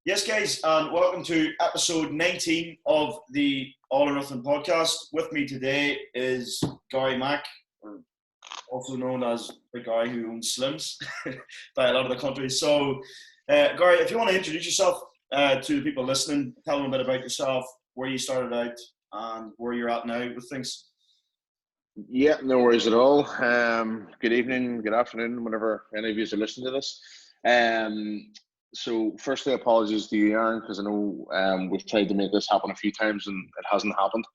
Yes, guys, and welcome to episode 19 of the All or Nothing podcast. With me today is Gary Mack, or also known as the guy who owns Slims by a lot of the country. So, Gary, if you want to introduce yourself to the people listening, tell them a bit about yourself, where you started out, and where you're at now with things. Yeah, no worries at all. Good evening, good afternoon, whenever any of you are listening to this. So firstly, apologies to you, Aaron, because I know we've tried to make this happen a few times and it hasn't happened.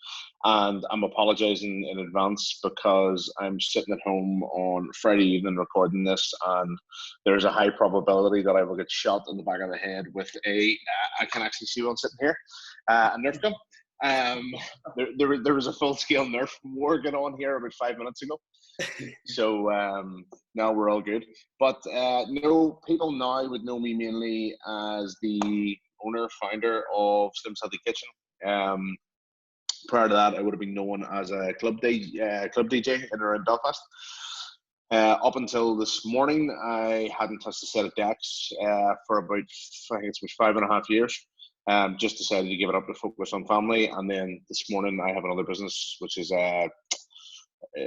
And I'm apologising in advance because I'm sitting at home on Friday evening recording this, and there's a high probability that I will get shot in the back of the head with I can actually see one sitting here, a Nerf gun. There was a full-scale Nerf war going on here about 5 minutes ago. So now we're all good. But no, people now would know me mainly as the owner, founder of Slim's Healthy Kitchen. Prior to that, I would have been known as a club DJ in and around Belfast. Up until this morning, I hadn't touched a set of decks for about, I think it's about 5.5 years. Just decided to give it up to focus on family. And then this morning, I have another business, which is a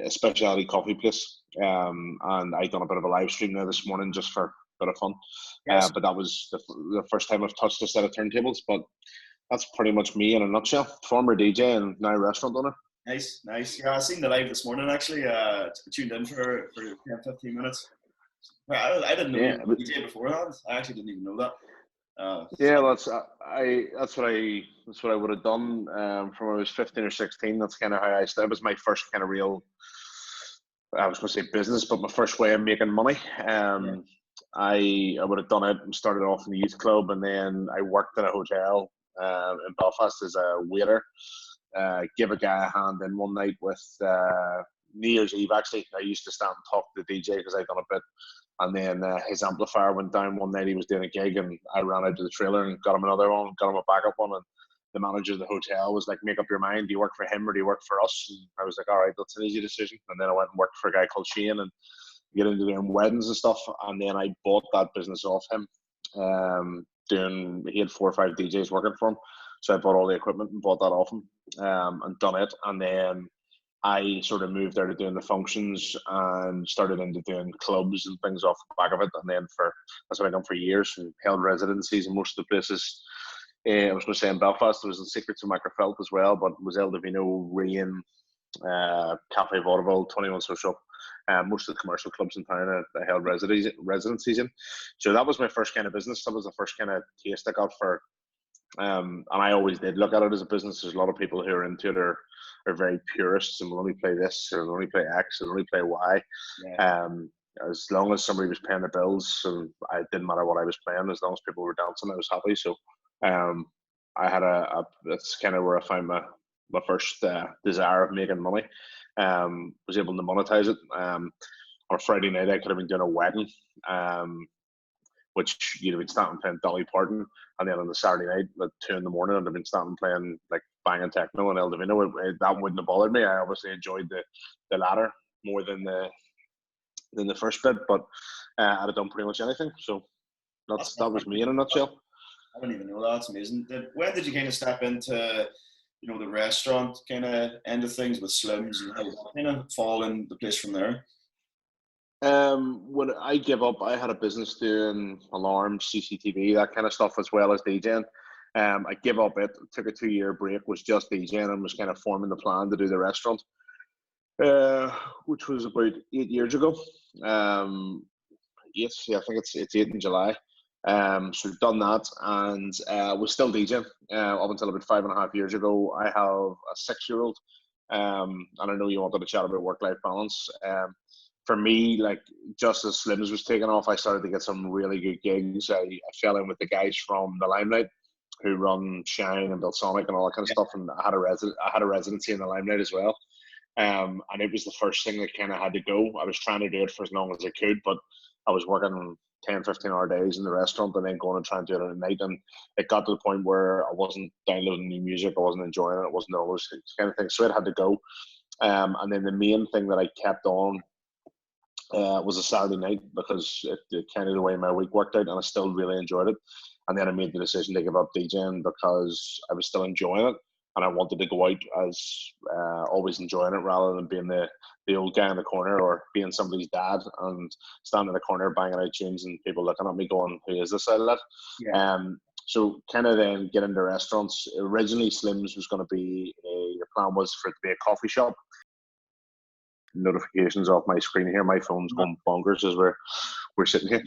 specialty coffee place. And I done a bit of a live stream there this morning just for a bit of fun. Yes. But that was the first time I've touched a set of turntables. But that's pretty much me in a nutshell. Former DJ and now restaurant owner. Nice. Yeah, I seen the live this morning actually. Tuned in for 10, 15 minutes. I didn't know you were a DJ beforehand. I actually didn't even know that. Yeah, well, that's what I would have done from when I was 15 or 16. That's kind of how I started. It was my first kind of real, I was going to say business, but my first way of making money. I would have done it and started off in the youth club, and then I worked in a hotel in Belfast as a waiter. Give a guy a hand in one night with New Year's Eve. Actually, I used to stand and talk to the DJ because I'd done a bit. And then his amplifier went down one night. He was doing a gig, and I ran out to the trailer and got him another one, got him a backup one. And the manager of the hotel was like, "Make up your mind. Do you work for him or do you work for us?" And I was like, "All right, that's an easy decision." And then I went and worked for a guy called Shane and get into doing weddings and stuff. And then I bought that business off him. He had 4 or 5 DJs working for him, so I bought all the equipment and bought that off him and done it. And then I sort of moved out of doing the functions and started into doing clubs and things off the back of it. And then that's what I've done for years, and held residencies in most of the places. I was going to say in Belfast, there was the Secrets of Macrofelt as well, but it was El Divino, Rain, Cafe Vaudeville, 21 Social. Most of the commercial clubs in town I held residencies in. So that was my first kind of business. That was the first kind of taste I got for and I always did look at it as a business. There's a lot of people who are into it are very purists and will only play this or will only play X or only play Y. Yeah. As long as somebody was paying the bills, and it didn't matter what I was playing, as long as people were dancing, I was happy. So I had that's kind of where I found my first desire of making money. Was able to monetize it. On a Friday night, I could have been doing a wedding. Which you'd have been starting playing Dolly Parton, and then on the Saturday night at 2 in the morning, I'd have been starting playing like banging techno and El Divino. That wouldn't have bothered me. I obviously enjoyed the latter more than the first bit, but I'd have done pretty much anything. So that was me in a nutshell. I didn't even know that. That's amazing. When did you kind of step into the restaurant kind of end of things with Slims, and how did that kind of fall into place from there? When I gave up, I had a business doing alarms, CCTV, that kind of stuff, as well as DJing. I gave up it, took a 2-year break, was just DJing, and was kind of forming the plan to do the restaurant, which was about 8 years ago. I think it's 8 in July. So done that, and was still DJing up until about 5.5 years ago. I have a 6-year-old, and I know you wanted to chat about work-life balance. For me, like, just as Slims was taking off, I started to get some really good gigs. I fell in with the guys from the Limelight who run Shine and Bilsonic and all that kind of stuff, and I had a residency in the Limelight as well. And it was the first thing that kind of had to go. I was trying to do it for as long as I could, but I was working 10, 15-hour days in the restaurant and then going and trying to do it at night. And it got to the point where I wasn't downloading new music, I wasn't enjoying it, it wasn't all those kind of things. So it had to go. And then the main thing that I kept on was a Saturday night, because it kind of the way my week worked out, and I still really enjoyed it. And then I made the decision to give up DJing because I was still enjoying it, and I wanted to go out as always enjoying it rather than being the old guy in the corner or being somebody's dad and standing in the corner banging out tunes and people looking at me going, "Who is this outlet?" Yeah. So kind of then get into restaurants. Originally, Slim's was going to be the plan was for it to be a coffee shop. Notifications off my screen here. My phone's going bonkers as we're sitting here.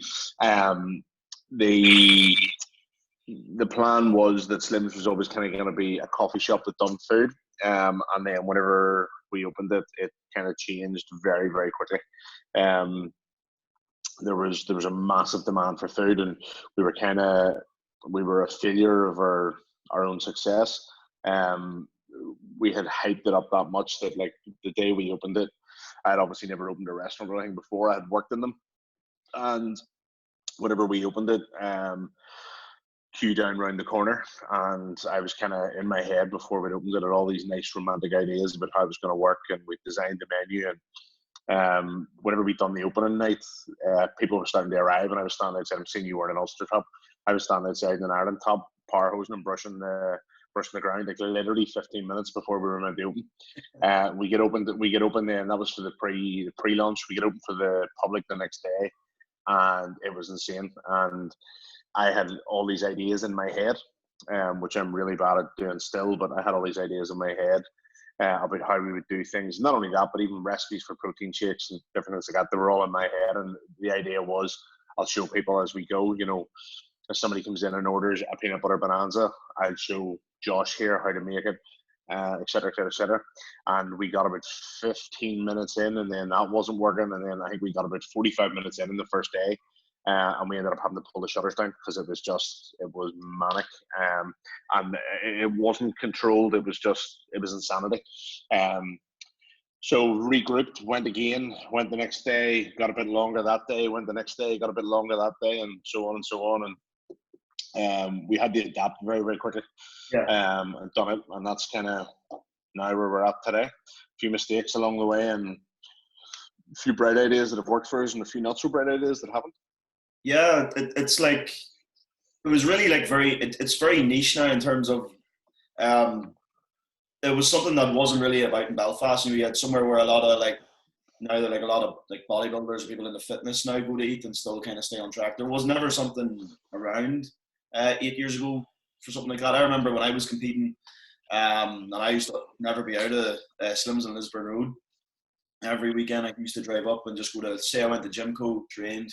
The plan was that Slim's was always kind of going to be a coffee shop that done food. And then whenever we opened it, it kind of changed very, very quickly. There was a massive demand for food, and we were a failure of our own success. We had hyped it up that much that like the day we opened it, I had obviously never opened a restaurant or anything before. I had worked in them, and whenever we opened it, queue down round the corner, and I was kind of in my head before we opened it had all these nice romantic ideas about how it was going to work, and we designed the menu. And whenever we'd done the opening night, people were starting to arrive, and I was standing outside. I'm seeing you wearing an Ulster top. I was standing outside in an Ireland top, power hosing and brushing the ground, like literally 15 minutes before we were meant to open. We get open then. That was for the pre-launch. We get open for the public the next day, and it was insane. And I had all these ideas in my head, which I'm really bad at doing still, but I had all these ideas in my head about how we would do things. Not only that, but even recipes for protein shakes and different things like that. They were all in my head, and the idea was I'll show people as we go. You know, if somebody comes in and orders a peanut butter bonanza, I'll show Josh here how to make it, et cetera, et cetera, et cetera. And we got about 15 minutes in, and then that wasn't working. And then I think we got about 45 minutes in the first day. And we ended up having to pull the shutters down because it was manic, and it wasn't controlled. It was insanity. So regrouped, went the next day, got a bit longer that day, went the next day, got a bit longer that day, and so on and so on. And we had to adapt very, very quickly. And done it, and that's kind of now where we're at today. A few mistakes along the way, and a few bright ideas that have worked for us, and a few not so bright ideas that haven't. Yeah, it's like it was really like it's very niche now in terms of it was something that wasn't really about in Belfast. You had somewhere where a lot of bodybuilders, people into fitness now go to eat and still kind of stay on track. There was never something around 8 years ago for something like that. I remember when I was competing, and I used to never be out of Slim's on Lisburn Road. Every weekend I used to drive up and just go to, say I went to Gymco, trained,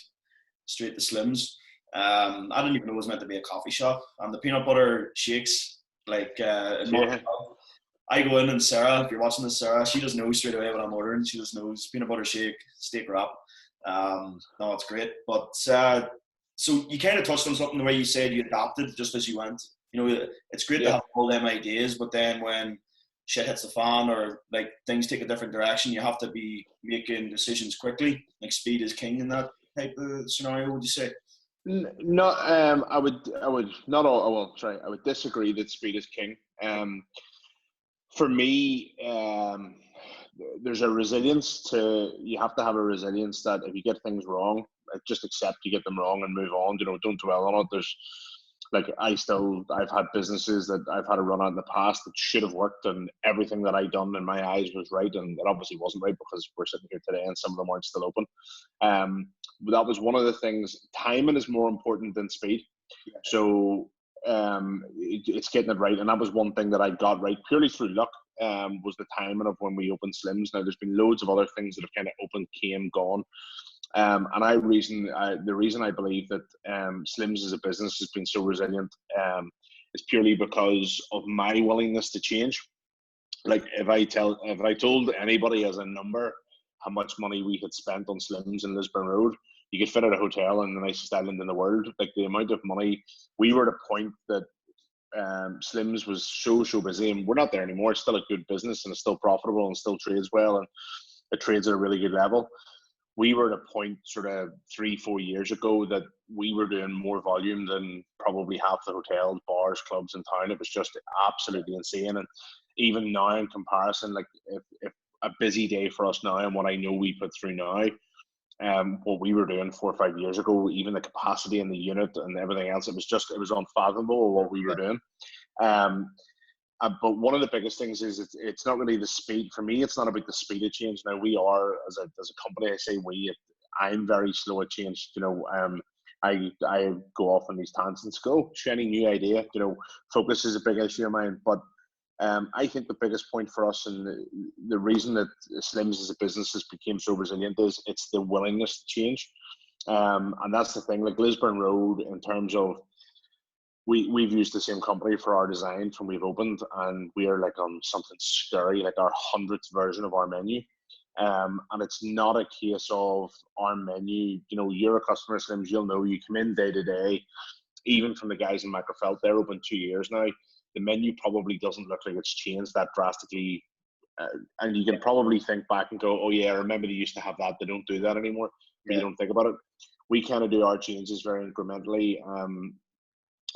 straight to Slim's. I didn't even know it was meant to be a coffee shop. And the peanut butter shakes, like I go in and Sarah, if you're watching this, Sarah, she just knows straight away what I'm ordering. She just knows peanut butter shake, steak wrap. No, it's great. But so you kind of touched on something the way you said you adapted just as you went. You know, it's great to have all them ideas, but then when shit hits the fan or like things take a different direction, you have to be making decisions quickly. Like speed is king in that type of scenario, would you say? No, I would not all. Well, sorry, I would disagree that speed is king. For me, there's a resilience to. You have to have a resilience that if you get things wrong, just accept you get them wrong and move on. You know, don't dwell on it. There's like I've had businesses that I've had to run out in the past that should have worked, and everything that I done in my eyes was right, and it obviously wasn't right because we're sitting here today and some of them aren't still open. But that was one of the things. Timing is more important than speed. So it's getting it right, and that was one thing that I got right purely through luck. Was the timing of when we opened Slim's. Now there's been loads of other things that have kind of opened, came, gone. And the reason I believe that Slim's as a business has been so resilient is purely because of my willingness to change. Like if I told anybody as a number how much money we had spent on Slim's in Lisburn Road, you could fit out a hotel in the nicest island in the world. Like the amount of money, we were at a point that Slim's was so busy, and we're not there anymore. It's still a good business and it's still profitable and still trades well, and it trades at a really good level. We were at a point sort of 3-4 years ago that we were doing more volume than probably half the hotels, bars, clubs in town. It was just absolutely insane. And even now in comparison, like if a busy day for us now and what I know we put through now, what we were doing 4 or 5 years ago, even the capacity in the unit and everything else, it was unfathomable what we were doing. But one of the biggest things is it's not really the speed. For me, it's not about the speed of change. Now, we are, as a company, I say I'm very slow at change. I go off on these tangents, go, any new idea, focus is a big issue of mine. But I think the biggest point for us, and the reason that Slims as a business has become so resilient, is it's the willingness to change. And that's the thing, like Lisburn Road, in terms of, we've used the same company for our design from we've opened, and we are like on something scary, like our 100th version of our menu. And it's not a case of our menu, you're a customer of Slims, you'll know, you come in day to day, even from the guys in Macrofelt, they're open 2 years now. The menu probably doesn't look like it's changed that drastically. And you can probably think back and go, oh yeah, I remember they used to have that, they don't do that anymore. But you don't think about it. We kind of do our changes very incrementally.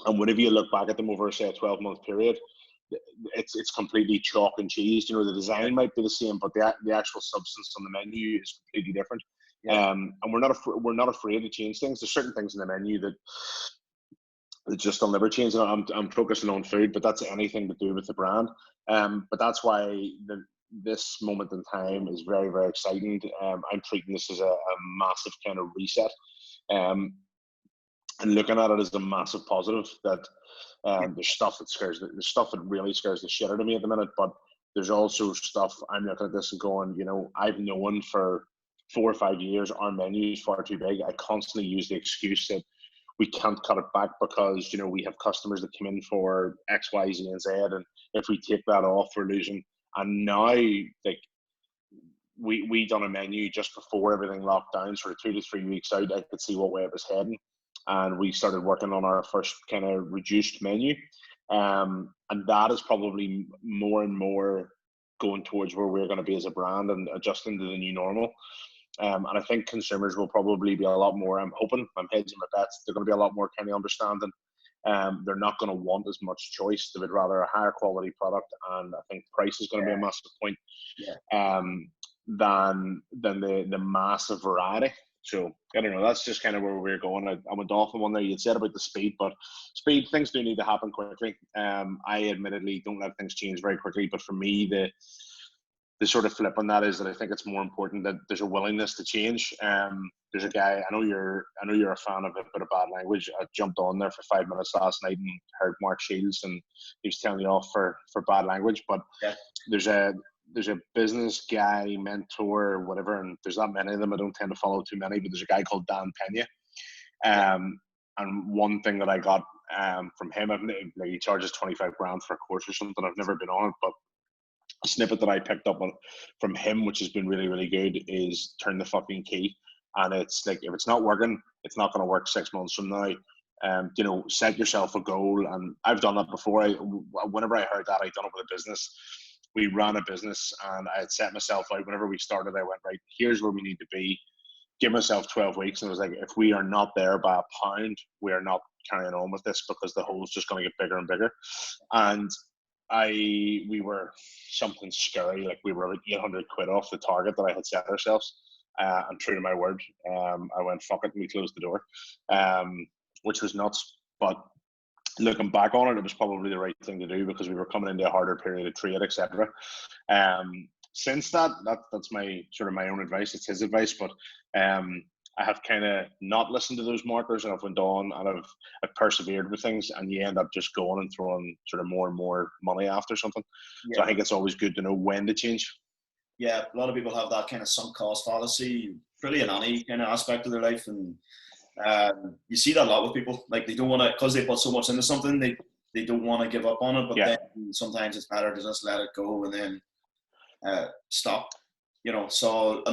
And whenever you look back at them over, say, a 12-month period, it's completely chalk and cheese. The design might be the same, but the actual substance on the menu is completely different. And we're not afraid to change things. There's certain things in the menu that just will never change. I'm focusing on food, but that's anything to do with the brand. But that's why this moment in time is very, very exciting. I'm treating this as a massive kind of reset. And looking at it as a massive positive, that there's stuff that really scares the shit out of me at the minute, but there's also stuff I'm looking at this and going, I've known for 4 or 5 years our menu is far too big. I constantly use the excuse that we can't cut it back because we have customers that come in for X, Y, Z, and Z, and if we take that off, we're losing. And now, like, we done a menu just before everything locked down, sort of 2 to 3 weeks out. I could see what way it was heading, and we started working on our first kind of reduced menu, and that is probably more and more going towards where we're going to be as a brand and adjusting to the new normal. And I think consumers will probably be a lot more, I'm hedging my bets, they're going to be a lot more kind of understanding. They're not going to want as much choice. They would rather a higher quality product, and I think price is going to be a massive point, than the massive variety. So I don't know, that's just kind of where we're going. I went off on one there. You'd said about the speed, but things do need to happen quickly. I admittedly don't let things change very quickly, but for me, the sort of flip on that is that I think it's more important that there's a willingness to change. There's a guy, I know you're a fan of a bit of Bad Language. I jumped on there for 5 minutes last night and heard Mark Shields, and he was telling you off for Bad Language. But there's a business guy, mentor, whatever, and there's not many of them. I don't tend to follow too many, but there's a guy called Dan Pena. And one thing that I got from him, he charges 25 grand for a course or something. I've never been on it, but a snippet that I picked up from him, which has been really, really good, is turn the fucking key. And it's like, if it's not working, it's not going to work 6 months from now. Set yourself a goal. And I've done that before. Whenever I heard that, I'd done it with a business. We ran a business, and I had set myself out. Whenever we started, I went, right, here's where we need to be. Give myself 12 weeks. And it was like, if we are not there by a pound, we are not carrying on with this, because the hole's just going to get bigger and bigger. And we were something scary, like we were like 800 quid off the target that I had set ourselves, and true to my word, I went fuck it and we closed the door, which was nuts. But looking back on it, it was probably the right thing to do, because we were coming into a harder period of trade, etc. Since that's my sort of my own advice. It's his advice, but I have kind of not listened to those markers, and I've went on and I've persevered with things, and you end up just going and throwing sort of more and more money after something. So I think it's always good to know when to change. Yeah, a lot of people have that kind of sunk cost fallacy, really in any kind of aspect of their life, and you see that a lot with people. Like, they don't want to, because they put so much into something, they don't want to give up on it, but then sometimes it's better to just let it go and then stop. So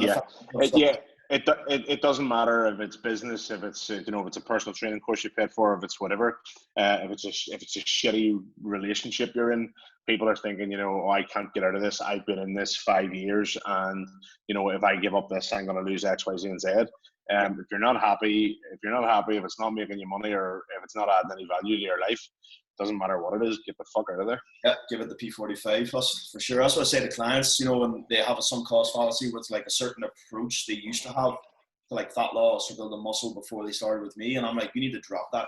It doesn't matter if it's business, if it's if it's a personal training course you paid for, if it's whatever, if it's a shitty relationship you're in. People are thinking, I can't get out of this. I've been in this 5 years, and if I give up this, I'm going to lose X, Y, Z, and Z. If you're not happy, if it's not making you money, or if it's not adding any value to your life, doesn't matter what it is, get the fuck out of there. Yeah, give it the P45. That's for sure. That's what I say to clients, when they have a sunk cost fallacy with like a certain approach they used to have, like fat loss or building muscle before they started with me, and I'm like, you need to drop that,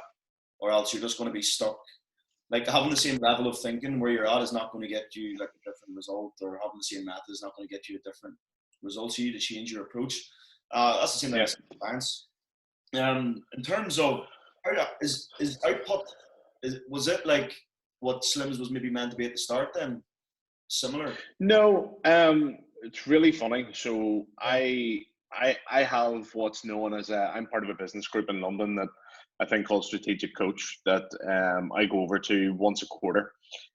or else you're just going to be stuck. Like having the same level of thinking where you're at is not going to get you like a different result, or having the same method is not going to get you a different result. So you need to change your approach. That's the same thing as clients. In terms of is output, was it like what Slims was maybe meant to be at the start then? Similar? No, it's really funny. So I have what's known as I'm part of a business group in London that I think called Strategic Coach that I go over to once a quarter.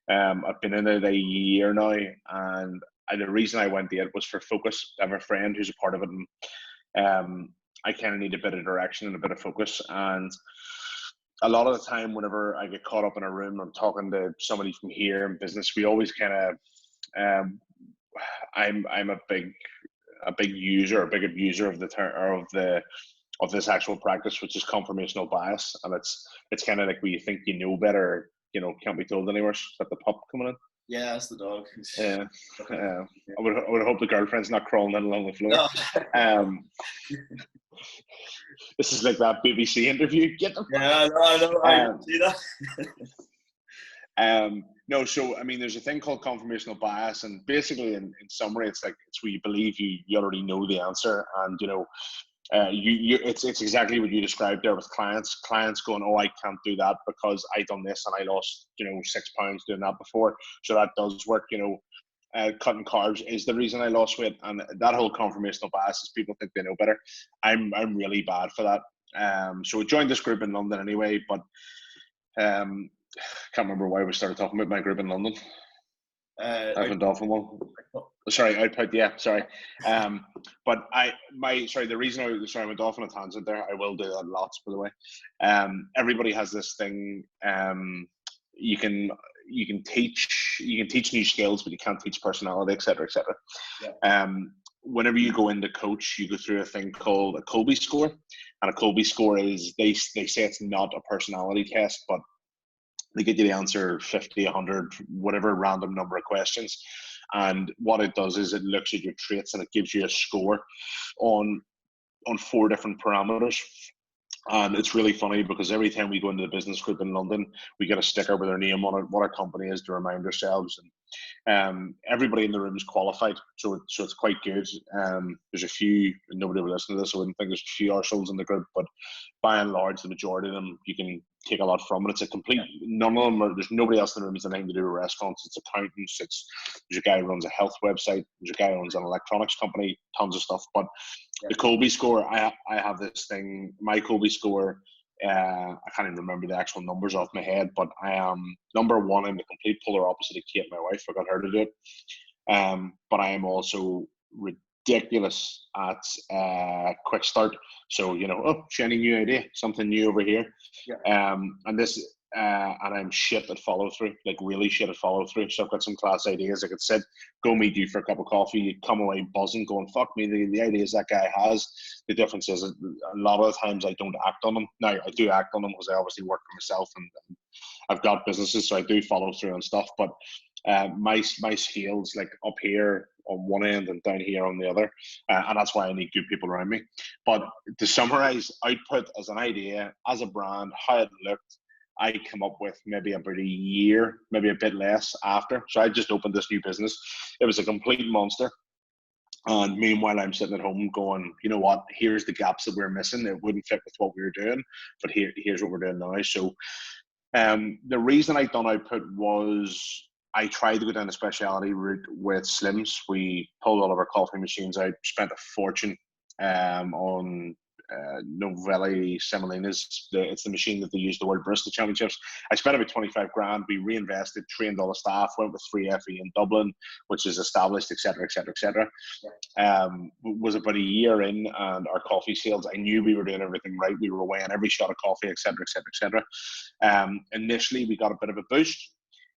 I've been in it a year now, and the reason I went there was for focus. I have a friend who's a part of it, and I kind of need a bit of direction and a bit of focus. And a lot of the time, whenever I get caught up in a room, I'm talking to somebody from here in business. We always kind of I'm a big user, a big abuser of the term of this actual practice, which is confirmational bias, and it's kind of like when you think you know better, can't be told any worse. Is that the pup coming in? Yeah, that's the dog. Yeah, I would hope the girlfriend's not crawling in along the floor. No. This is like that BBC interview. Get them. Yeah, I know. I see that. No, so I mean, there's a thing called confirmational bias, and basically, in summary, it's where you believe you already know the answer, and it's exactly what you described there with clients. Clients going, oh, I can't do that because I done this and I lost 6 pounds doing that before, so that does work. Cutting carbs is the reason I lost weight, and that whole confirmational bias is people think they know better. I'm really bad for that. So I joined this group in London anyway, but can't remember why we started talking about my group in London. I've Dolphin one. Sorry, output. Yeah, sorry. But the reason I went off on a tangent there. I will do that lots, by the way. Everybody has this thing. You can teach new skills, but you can't teach personality, etc., etc. Yeah. Whenever you go into coach, you go through a thing called a Kolbe score, and a Kolbe score is they say it's not a personality test, but they get you to answer 50, 100, whatever random number of questions. And what it does is it looks at your traits and it gives you a score on 4 different parameters. And it's really funny because every time we go into the business group in London, we get a sticker with our name on it, what our company is to remind ourselves. And everybody in the room is qualified, so it's quite good. There's a few, nobody will listen to this, I wouldn't think there's a few arseholes in the group, but by and large, the majority of them, you can take a lot from it. It's a complete, none of them there's nobody else in the room has anything to do with restaurants. It's accountants, there's a guy who runs a health website, there's a guy who runs an electronics company, tons of stuff. But the Kolbe score, I have this thing, my Kolbe score, I can't even remember the actual numbers off my head, but I am number 1. I'm the complete polar opposite of Kate, my wife. I got her to do it. But I am also ridiculous at quick start. So, shiny new idea, something new over here. Yeah. And this, and I'm shit at follow through, like really shit at follow through. So I've got some class ideas. I could sit, go meet you for a cup of coffee, you come away buzzing, going, fuck me, the ideas that guy has. The difference is a lot of the times I don't act on them. Now, I do act on them because I obviously work for myself and I've got businesses, so I do follow through on stuff. But my skills, like up here on one end and down here on the other, and that's why I need good people around me. But to summarize, output as an idea, as a brand, how it looked, I come up with maybe about a year, maybe a bit less after. So I just opened this new business. It was a complete monster. And meanwhile, I'm sitting at home going, you know what, here's the gaps that we're missing. It wouldn't fit with what we were doing, but here's what we're doing now. So the reason I done output was I tried to go down the specialty route with Slims. We pulled all of our coffee machines out, spent a fortune on Novelli Semolinas. It's the machine that they use the World Barista Championships. I spent about 25 grand. We reinvested, trained all the staff, went with 3FE in Dublin, which is established, etc., etc., etc. Was about a year in, and our coffee sales, I knew we were doing everything right. We were weighing every shot of coffee, etc., etc., etc. Initially, we got a bit of a boost,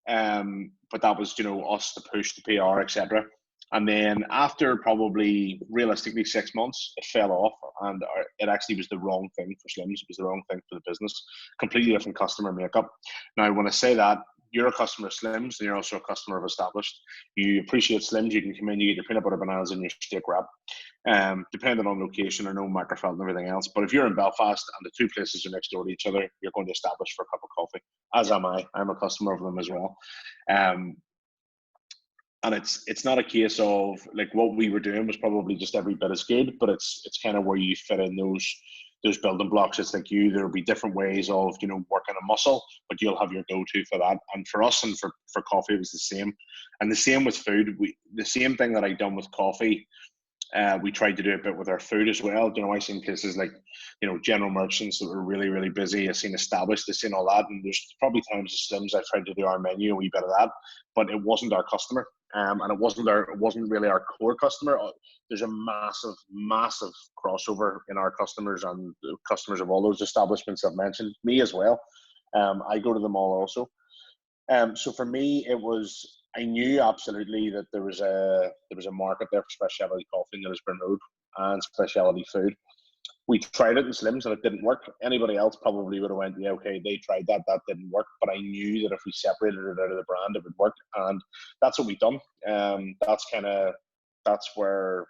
but that was, us to push the PR, etc. And then after probably realistically 6 months, it fell off, and it actually was the wrong thing for Slims. It was the wrong thing for the business. Completely different customer makeup. Now, when I say that, you're a customer of Slims and you're also a customer of Established. You appreciate Slims, you can come in, you get your peanut butter bananas and your steak wrap. depending on location or no microfilm and everything else. But if you're in Belfast and the two places are next door to each other, you're going to establish for a cup of coffee, as am I. I'm a customer of them as well. And it's not a case of like what we were doing was probably just every bit as good, but it's kind of where you fit in those building blocks. It's like there'll be different ways of working a muscle, but you'll have your go-to for that. And for us and for coffee, it was the same. And the same with food. The same thing that I done with coffee, we tried to do a bit with our food as well. I seen places like general merchants that were really, really busy. I seen established, I seen all that, and there's probably times at Slims I tried to do our menu, a wee bit of that, but it wasn't our customer. And it wasn't really our core customer. There's a massive crossover in our customers and the customers of all those establishments I've mentioned. Me as well. I go to them all also. So for me, I knew absolutely that there was a market there for specialty coffee in Lisburn Road and specialty food. We tried it in Slims and it didn't work. Anybody else probably would have went, yeah, okay, they tried that didn't work. But I knew that if we separated it out of the brand, it would work. And that's what we've done. That's where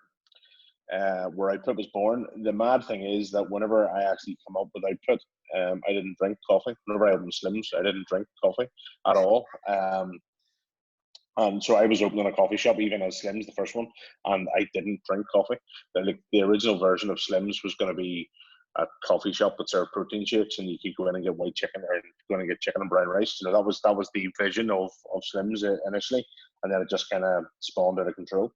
Output was born. The mad thing is that whenever I actually come up with Output, I didn't drink coffee. Whenever I opened Slims, I didn't drink coffee at all. And so I was opening a coffee shop, even as Slims, the first one, and I didn't drink coffee. The original version of Slims was going to be a coffee shop that served protein shakes, and you could go in and get white chicken or go in and get chicken and brown rice. That was the vision of Slims initially, and then it just kind of spawned out of control.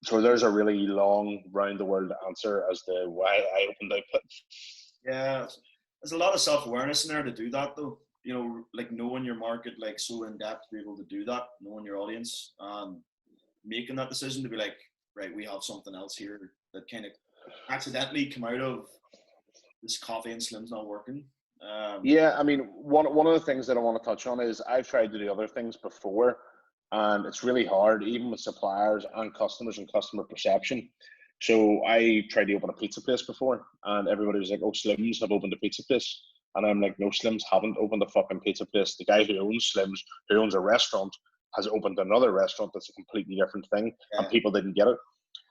So there's a really long, round-the-world answer as to why I opened Output. Yeah, there's a lot of self-awareness in there to do that, though. Like knowing your market like so in depth to be able to do that, knowing your audience, making that decision to be like, right, we have something else here that kind of accidentally come out of this coffee and Slims not working. Yeah, I mean, one of the things that I want to touch on is I've tried to do other things before, and it's really hard, even with suppliers and customers and customer perception. So I tried to open a pizza place before, and everybody was like, oh, Slims have opened a pizza place. And I'm like, no, Slims haven't opened a fucking pizza place. The guy who owns Slims, who owns a restaurant, has opened another restaurant that's a completely different thing, and people didn't get it.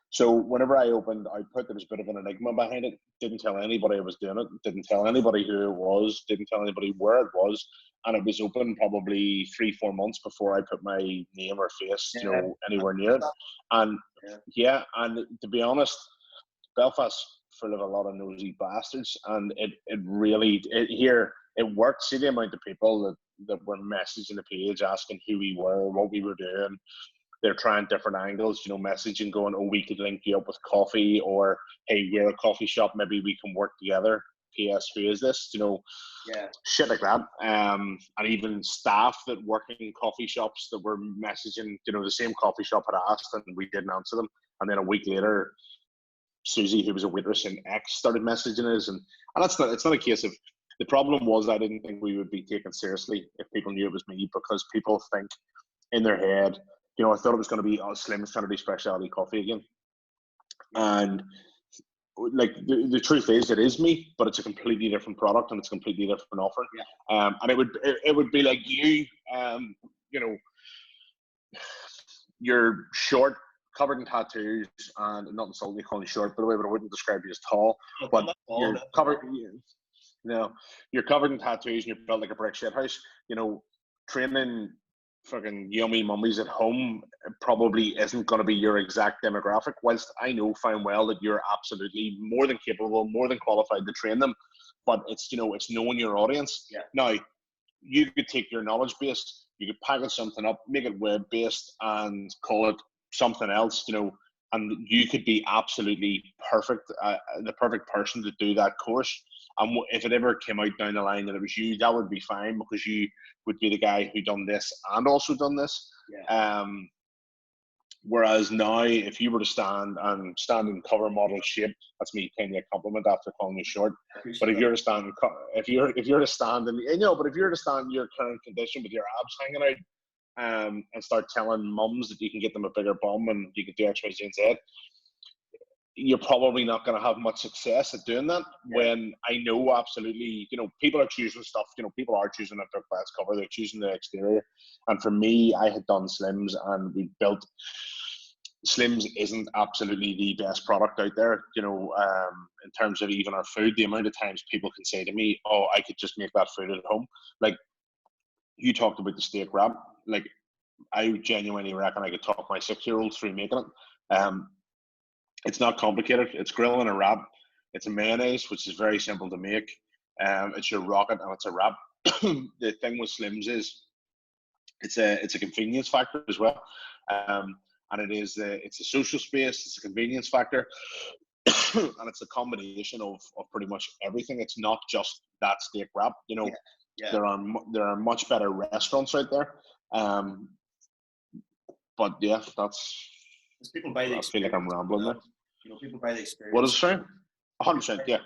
So whenever I opened Output, there was a bit of an enigma behind it. Didn't tell anybody I was doing it. Didn't tell anybody who it was. Didn't tell anybody where it was. And it was open probably 3-4 months before I put my name or face, anywhere near it. And and to be honest, Belfast full of a lot of nosy bastards, and it worked. See the amount of people that were messaging the page asking who we were, what we were doing. They're trying different angles, messaging going, oh, we could link you up with coffee, or hey, we're a coffee shop, maybe we can work together. PS, who is this? Shit like that. And even staff that work in coffee shops that were messaging, the same coffee shop had asked and we didn't answer them. And then a week later, Susie, who was a waitress in X, started messaging us, and it's not a case of, the problem was I didn't think we would be taken seriously if people knew it was me, because people think in their head, I thought it was going to be Slims trying to do specialty coffee again, and like the truth is, it is me, but it's a completely different product and it's a completely different offer. And it would be like you're short, covered in tattoos, and not insulting calling you short, by the way, but I wouldn't describe you as tall. But you're covered. You're covered in tattoos and you're built like a brick shit house. Training fucking yummy mummies at home probably isn't going to be your exact demographic. Whilst I know fine well that you're absolutely more than capable, more than qualified to train them, but it's it's knowing your audience. Now, you could take your knowledge base, you could package something up, make it web based, and call it something else, and you could be absolutely perfect, the perfect person to do that course. And if it ever came out down the line that it was you, that would be fine, because you would be the guy who done this and also done this. Whereas now, if you were to stand in cover model shape, that's me paying you a compliment after calling you short. But if you're to stand, but if you're to stand in your current condition with your abs hanging out, and start telling mums that you can get them a bigger bum and you can do X, Y, Z, and Z, you're probably not going to have much success at doing that. When I know absolutely, people are choosing stuff, people are choosing a their class cover, they're choosing the exterior. And for me, I had done Slims and we built Slims isn't absolutely the best product out there, in terms of even our food. The amount of times people can say to me, "Oh, I could just make that food at home." Like you talked about the steak wrap, like I genuinely reckon I could talk my 6-year-old through making it. It's not complicated. It's grilling a wrap. It's a mayonnaise, which is very simple to make. It's your rocket and it's a wrap. The thing with Slims is it's a convenience factor as well. And it's a social space, it's a convenience factor, and it's a combination of pretty much everything. It's not just that steak wrap. Yeah. There are much better restaurants out there. But yeah, that's. People buy the I feel like I'm rambling there. People buy the experience. What is it saying? 100%, yeah.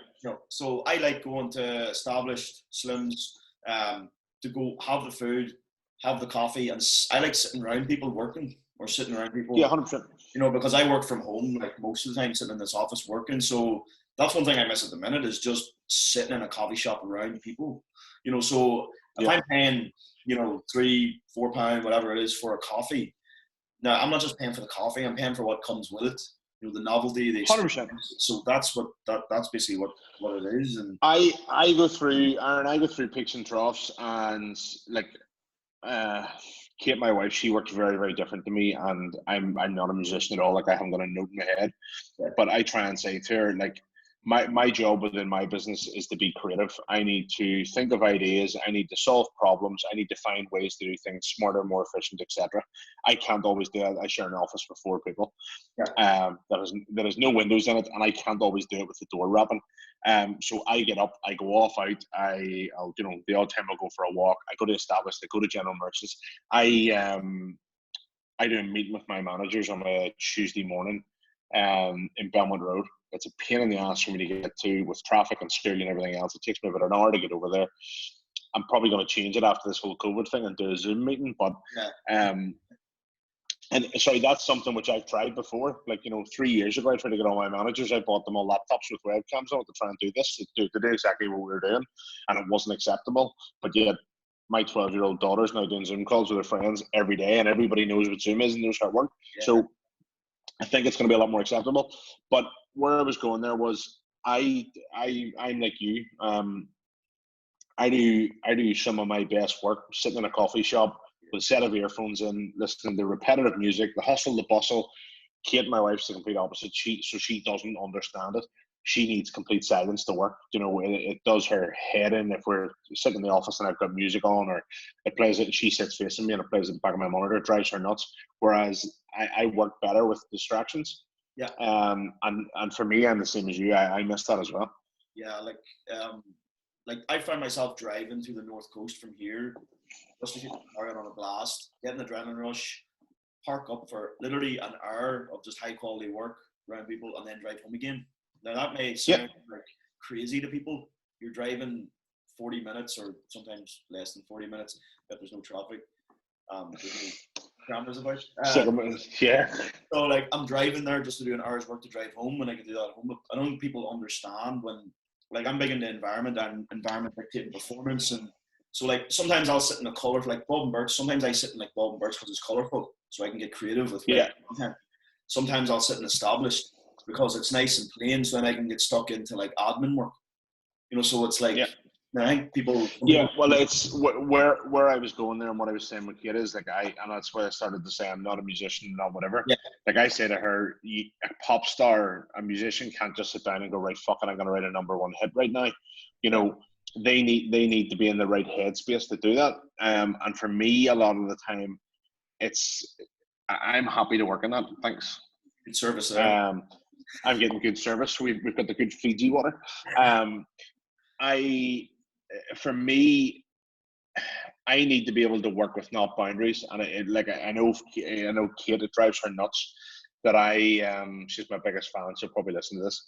So I like going to established Slims, to go have the food, have the coffee, and I like sitting around people working or sitting around people. Yeah, 100%. Because I work from home like most of the time, sitting in this office working. So that's one thing I miss at the minute is just sitting in a coffee shop around people. So if I'm paying, £3-4, whatever it is for a coffee. Now I'm not just paying for the coffee; I'm paying for what comes with it. The novelty, the experience. 100%. So that's that's basically what it is. And I go through peaks and troughs, and like Kate, my wife, she works very, very different to me, and I'm not a musician at all. Like I haven't got a note in my head, but I try and say to her, like, my job within my business is to be creative. I need to think of ideas. I need to solve problems. I need to find ways to do things smarter, more efficient, etc. I can't always do that. I share an office with 4 people. There is no windows in it, and I can't always do it with the door wrapping. So I get up, I go off out. I'll the odd time I'll go for a walk. I go to established. I go to general merchants. I do a meeting with my managers on a Tuesday morning, in Belmont Road. It's a pain in the ass for me to get to with traffic and school and everything else. It takes me about an hour to get over there. I'm probably going to change it after this whole COVID thing and do a Zoom meeting. But and sorry, that's something which I've tried before. Like 3 years ago, I tried to get all my managers. I bought them all laptops with webcams on to try and do this, to do exactly what we were doing, and it wasn't acceptable. But yet, my 12-year-old daughter's now doing Zoom calls with her friends every day, and everybody knows what Zoom is and knows how it works. Yeah. So I think it's going to be a lot more acceptable. But where I was going there was I'm like you. I do some of my best work sitting in a coffee shop with a set of earphones in, listening to repetitive music, the hustle, the bustle. Kate, my wife's the complete opposite. She doesn't understand it. She needs complete silence to work. It does her head in if we're sitting in the office and I've got music on, or it plays it and she sits facing me and it plays at the back of my monitor. It drives her nuts. Whereas I work better with distractions. Yeah. And for me, I'm the same as you. I miss that as well. Yeah, like I find myself driving to the north coast from here, just to get the car out on a blast, get an adrenaline rush, park up for literally an hour of just high quality work around people, and then drive home again. Now that may sound like crazy to people. You're driving 40 minutes or sometimes less than 40 minutes if there's no traffic. There's no cameras about. So like I'm driving there just to do an hour's work to drive home, and I can do that at home. I don't think people understand when, like, I'm big into environment and environment dictating performance, and so like sometimes I'll sit in a colour like Bob and Birch. Sometimes I sit in like Bob and Birch because it's colourful, so I can get creative with content. Sometimes I'll sit in established because it's nice and plain, so then I can get stuck into like admin work. So it's like I think people. Yeah, well, it's where I was going there, and what I was saying with Kate is like and that's why I started to say I'm not a musician, not whatever. Yeah. Like I say to her, a pop star, a musician can't just sit down and go, right, fuck it, I'm gonna write a #1 hit right now. They need to be in the right headspace to do that. And for me, a lot of the time, I'm happy to work on that. Thanks. Good service there. I'm getting good service. We've got the good Fiji water. For me, I need to be able to work with not boundaries, and I know Kate, it drives her nuts that she's my biggest fan. She'll probably listen to this.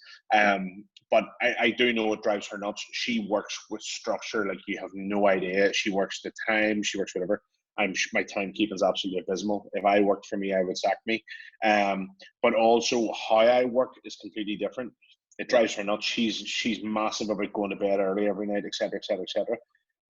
But I do know it drives her nuts. She works with structure like you have no idea. She works the time. She works whatever. My timekeeping is absolutely abysmal. If I worked for me, I would sack me. But also how I work is completely different. It drives her nuts. She's massive about going to bed early every night, etc., etc., etc.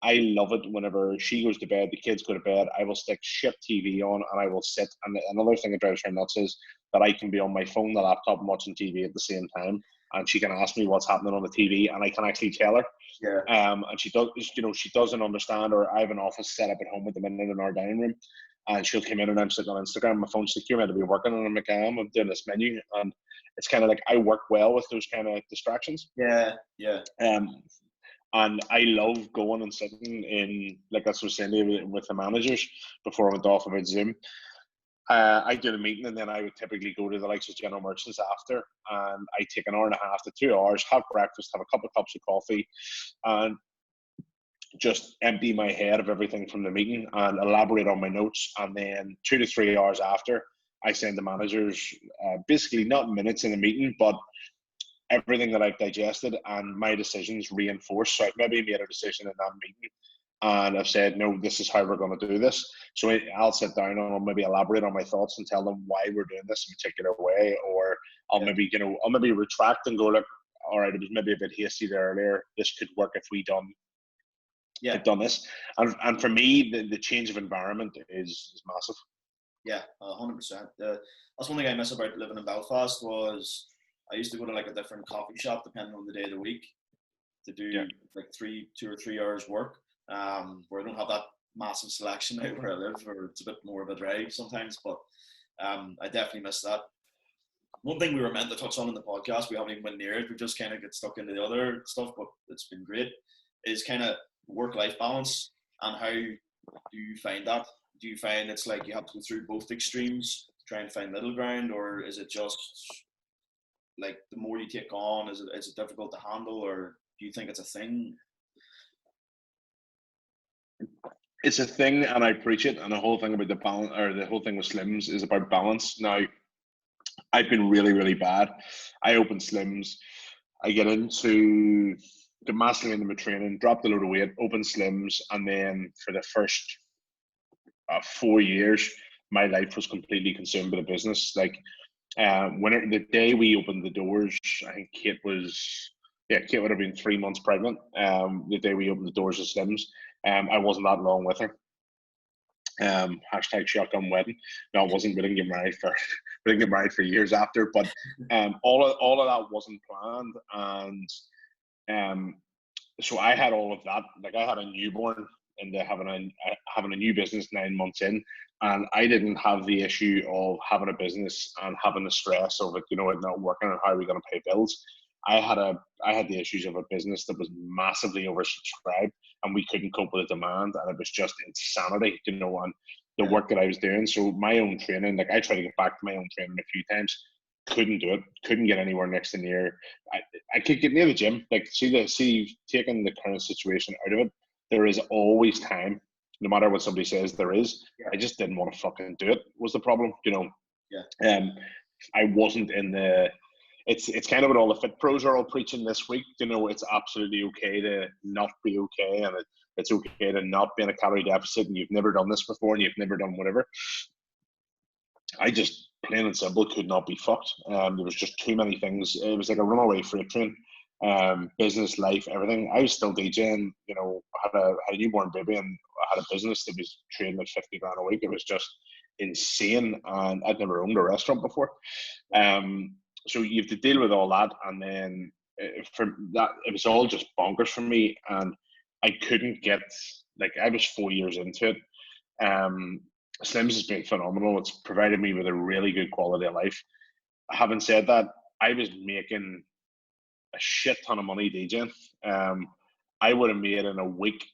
I love it whenever she goes to bed, the kids go to bed, I will stick shit TV on and I will sit. And another thing that drives her nuts is that I can be on my phone, the laptop, and watching TV at the same time, and she can ask me what's happening on the TV, and I can actually tell her. Yeah. And she does, she doesn't understand, or I have an office set up at home at the minute in our dining room, and she'll come in and I'm sitting on Instagram, my phone's like, you're meant to be working, and I'm like, I'm doing this menu, and it's kind of like I work well with those kind of distractions. Yeah. And I love going and sitting in, like I was saying, with the managers before I went off about Zoom. I do the meeting, and then I would typically go to the likes of general merchants after, and I take an hour and a half to 2 hours, have breakfast, have a couple of cups of coffee, and just empty my head of everything from the meeting and elaborate on my notes. And then 2 to 3 hours after, I send the managers basically not minutes in the meeting, but everything that I've digested and my decisions reinforced. So I've maybe made a decision in that meeting, and I've said, no, this is how we're going to do this. So I'll sit down and I'll maybe elaborate on my thoughts and tell them why we're doing this in a particular way, or I'll maybe retract and go, look, all right, it was maybe a bit hasty there earlier. This could work if we done this. And for me, the change of environment is massive. Yeah, 100%. That's one thing I miss about living in Belfast was I used to go to like a different coffee shop depending on the day of the week to do like 2 or 3 hours work. Where I don't have that massive selection now where I live, or it's a bit more of a drive sometimes. But I definitely miss that. One thing we were meant to touch on in the podcast, we haven't even went near it. We just kind of get stuck into the other stuff, but it's been great. Is kind of work-life balance, and how do you find that? Do you find it's like you have to go through both extremes to try and find middle ground, or is it just like the more you take on, is it difficult to handle, or do you think it's a thing? It's a thing, and I preach it. And the whole thing about the balance, or the whole thing with Slims, is about balance. Now, I've been really, really bad. I open Slims, I get massively into my training, dropped a load of weight, open Slims, and then for the first 4 years, my life was completely consumed by the business. Like, the day we opened the doors, I think Kate would have been 3 months pregnant. The day we opened the doors of Slims, I wasn't that long with her. Hashtag shotgun wedding. No, it wasn't. We didn't get married for years after. But all of that wasn't planned, and so I had all of that. Like, I had a newborn into having a new business 9 months in, and I didn't have the issue of having a business and having the stress of it, it not working, and how are we going to pay bills. I had the issues of a business that was massively oversubscribed, and we couldn't cope with the demand, and it was just insanity, and the work that I was doing. So my own training, like, I tried to get back to my own training a few times, couldn't do it, couldn't get anywhere next to near. I could get near the gym, like, see taking the current situation out of it, there is always time, no matter what somebody says there is. I just didn't want to fucking do it, was the problem, I wasn't in the. It's kind of what all the fit pros are all preaching this week. It's absolutely okay to not be okay, and it's okay to not be in a calorie deficit, and you've never done this before, and you've never done whatever. I just, plain and simple, could not be fucked. There was just too many things. It was like a runaway freight train. Business, life, everything. I was still DJing. I had a newborn baby, and I had a business that was trading at 50 grand a week. It was just insane, and I'd never owned a restaurant before. So you have to deal with all that, and then for that, it was all just bonkers for me, and I couldn't get, like, I was 4 years into it. Slims has been phenomenal. It's provided me with a really good quality of life. Having said that, I was making a shit ton of money DJing. I would have made in a week,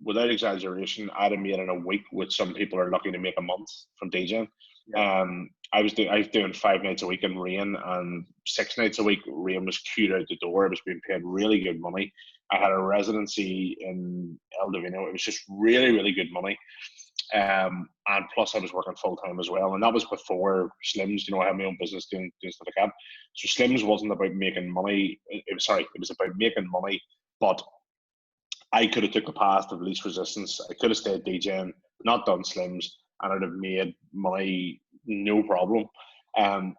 without exaggeration, I'd have made in a week what some people are lucky to make a month from DJing. I was doing 5 nights a week in Rain, and 6 nights a week Rain was queued out the door. I was being paid really good money. I had a residency in El Divino. It was just really, really good money. And plus I was working full time as well, and that was before Slims. I had my own business doing stuff like that. So Slims wasn't about making money. It was about making money, but I could have took the path of least resistance. I could have stayed DJing, not done Slims, and I'd have made money no problem.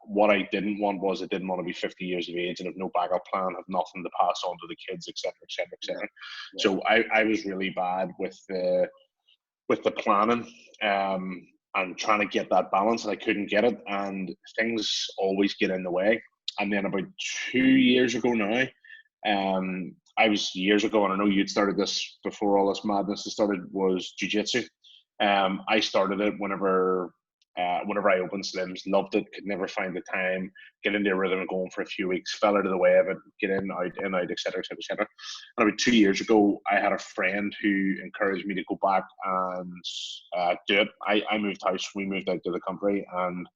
What I didn't want was, I didn't want to be 50 years of age and have no backup plan, have nothing to pass on to the kids, etc., etc., etc. So I was really bad with the planning. and trying to get that balance, and I couldn't get it, and things always get in the way. And then about 2 years ago now, I was years ago, and I know you'd started this before all this madness started, was jiu-jitsu. I started it whenever I opened Slims, loved it, could never find the time, get into a rhythm of going for a few weeks, fell out of the way of it, get in, out, etc., etc., etc. And about 2 years ago, I had a friend who encouraged me to go back and do it. I moved house, we moved out to the country, and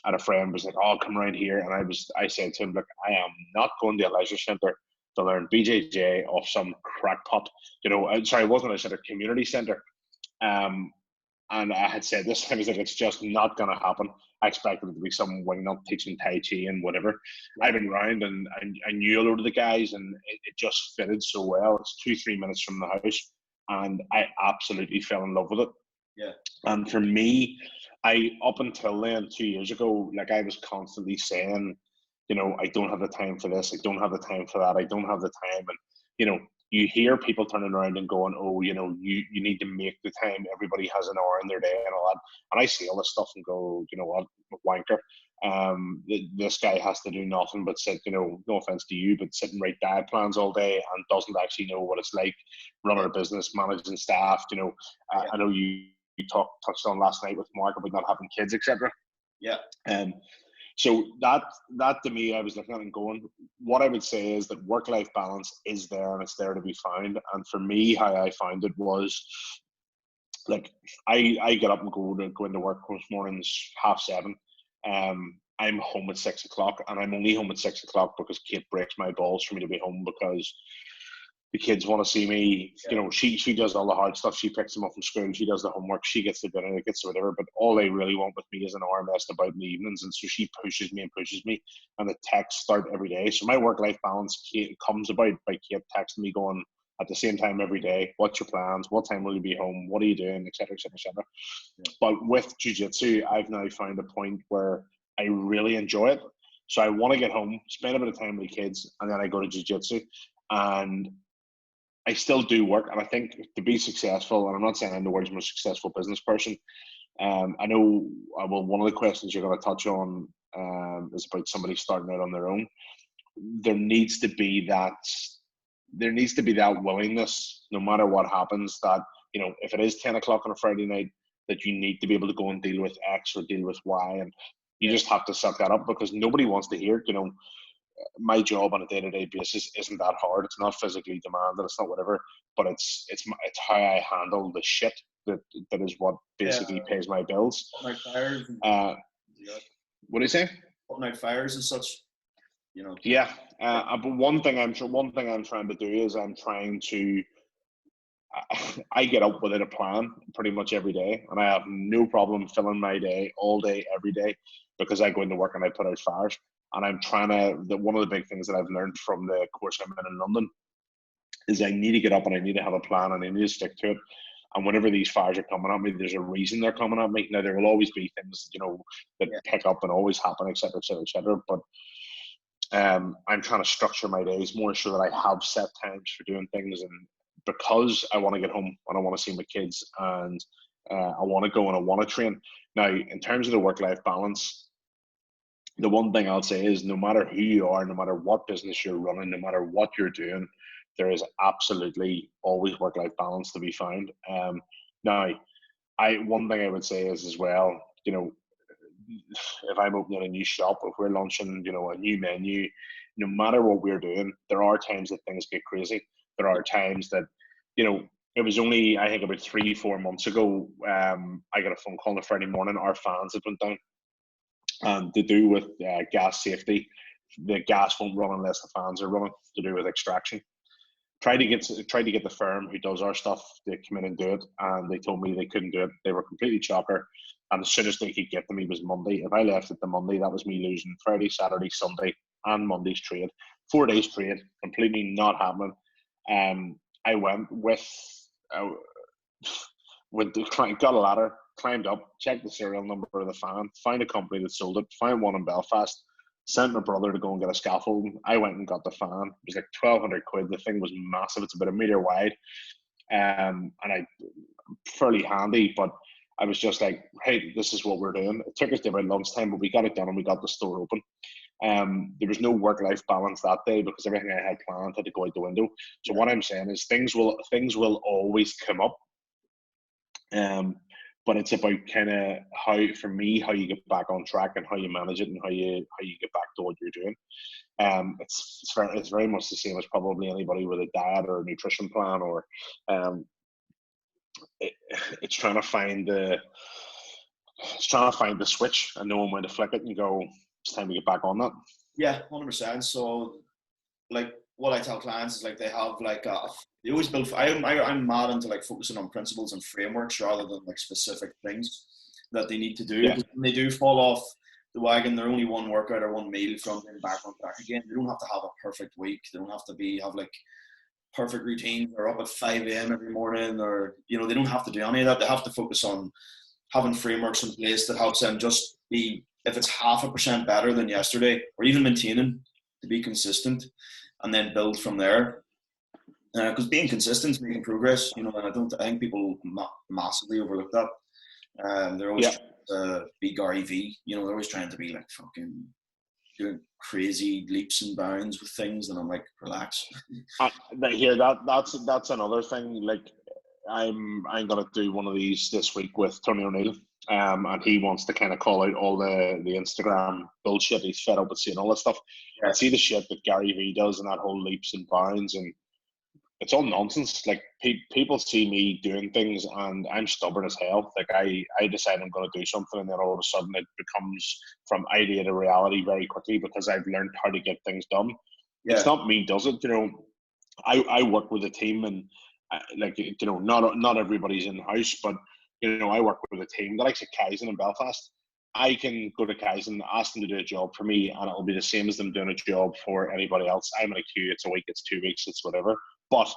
I had a friend was like, "Oh, come around here," and I said to him, "Look, I am not going to a leisure centre to learn BJJ off some crackpot. Sorry, it wasn't a centre, community centre." Um, and I had said this, I was like, it's just not going to happen. I expected it to be some wingnut teaching Tai Chi and whatever. I've been around and I knew a lot of the guys, and it just fitted so well. It's 2-3 minutes from the house, and I absolutely fell in love with it. Yeah. And for me, up until then, 2 years ago, like I was constantly saying, I don't have the time for this. I don't have the time for that. I don't have the time. And, you hear people turning around and going, "Oh, you need to make the time. Everybody has an hour in their day and all that." And I see all this stuff and go, "You know what, wanker. This guy has to do nothing but sit, no offense to you, but sit and write diet plans all day and doesn't actually know what it's like running a business, managing staff." I know you touched on last night with Mark about not having kids, etc. Yeah. So that to me, I was looking at it and going, what I would say is that work-life balance is there and it's there to be found. And for me, how I found it was like I get up and go into work most mornings 7:30. I'm home at 6:00, and I'm only home at 6:00 because Kate breaks my balls for me to be home, because the kids want to see me. She does all the hard stuff. She picks them up from school. She does the homework. She gets the dinner, gets the whatever. But all they really want with me is an hour messed about in the evenings. And so she pushes me. And the texts start every day. So my work-life balance comes about by Kate texting me going at the same time every day, "What's your plans? What time will you be home? What are you doing?" etc., etc., etc. But with jiu-jitsu, I've now found a point where I really enjoy it. So I want to get home, spend a bit of time with the kids, and then I go to jiu-jitsu. And I still do work, and I think to be successful, and I'm not saying I'm the world's most successful business person. I know. Well, one of the questions you're going to touch on is about somebody starting out on their own. There needs to be that willingness, no matter what happens. That if it is 10:00 on a Friday night, that you need to be able to go and deal with X or deal with Y, and you just have to suck that up, because nobody wants to hear it. My job on a day-to-day basis isn't that hard. It's not physically demanding. It's not whatever, but it's how I handle the shit that is what basically pays my bills. Putting out fires. What do you say? Putting out fires and such. Yeah. But one thing I'm trying to do is I'm trying to. I get up within a plan pretty much every day, and I have no problem filling my day all day, every day, because I go into work and I put out fires. And I'm trying to, one of the big things that I've learned from the course I'm in London is I need to get up and I need to have a plan and I need to stick to it. And whenever these fires are coming at me, there's a reason they're coming at me. Now, there will always be things, that pick up and always happen, et cetera, et cetera, et cetera. But I'm trying to structure my days more so that I have set times for doing things. And because I want to get home and I want to see my kids, and I want to go and I want to train. Now, in terms of the work-life balance, the one thing I'll say is no matter who you are, no matter what business you're running, no matter what you're doing, there is absolutely always work-life balance to be found. Now, one thing I would say is as well, if I'm opening a new shop, if we're launching, a new menu, no matter what we're doing, there are times that things get crazy. There are times that, it was only, I think about 3-4 months ago, I got a phone call on a Friday morning. Our fans had went down. And to do with gas safety, the gas won't run unless the fans are running, to do with extraction. Tried to get the firm who does our stuff to come in and do it, and they told me they couldn't do it. They were completely chocker, and as soon as they could get to me was Monday. If I left it the Monday, that was me losing Friday, Saturday, Sunday, and Monday's trade. 4 days trade, completely not happening. I went with the client, got a ladder, climbed up, checked the serial number of the fan, found a company that sold it, found one in Belfast, sent my brother to go and get a scaffold. I went and got the fan. It was like 1,200 quid. The thing was massive. It's about 1 meter wide, and fairly handy. But I was just like, hey, this is what we're doing. It took us to about lunchtime, but we got it done and we got the store open. There was no work-life balance that day because everything I had planned had to go out the window. So what I'm saying is things will always come up. But it's about kind of how you get back on track and how you manage it and how you get back to what you're doing. It's very much the same as probably anybody with a diet or a nutrition plan, or it's trying to find the switch and knowing when to flick it and go, it's time to get back on that. Yeah, 100%. So, like, what I tell clients is like they have like they always build. I'm mad into like focusing on principles and frameworks rather than like specific things that they need to do. Yeah. Because when they do fall off the wagon, they're only one workout or one meal from getting back on track again. They don't have to have a perfect week. They don't have to have like perfect routines. They're up at 5 a.m. every morning, or they don't have to do any of that. They have to focus on having frameworks in place that helps them just be, if it's 0.5% better than yesterday, or even maintaining, to be consistent, and then build from there. Because being consistent is making progress, and I think people massively overlook that. They're always trying to be Gary V. They're always trying to be like fucking doing crazy leaps and bounds with things, and I'm like, relax. That's another thing. Like, I'm gonna do one of these this week with Tony O'Neill, and he wants to kind of call out all the Instagram bullshit. He's fed up with seeing all this stuff. Yeah. And see the shit that Gary V does and that whole leaps and bounds, and it's all nonsense. Like, people see me doing things and I'm stubborn as hell. Like, I decide I'm going to do something, and then all of a sudden it becomes from idea to reality very quickly because I've learned how to get things done. Yeah. It's not me does it. I work with a team, and not everybody's in house, but I work with a team that likes a Kaizen in Belfast. I can go to Kaizen, ask them to do a job for me, and it'll be the same as them doing a job for anybody else. I'm in a queue, it's a week, it's 2 weeks, it's whatever. But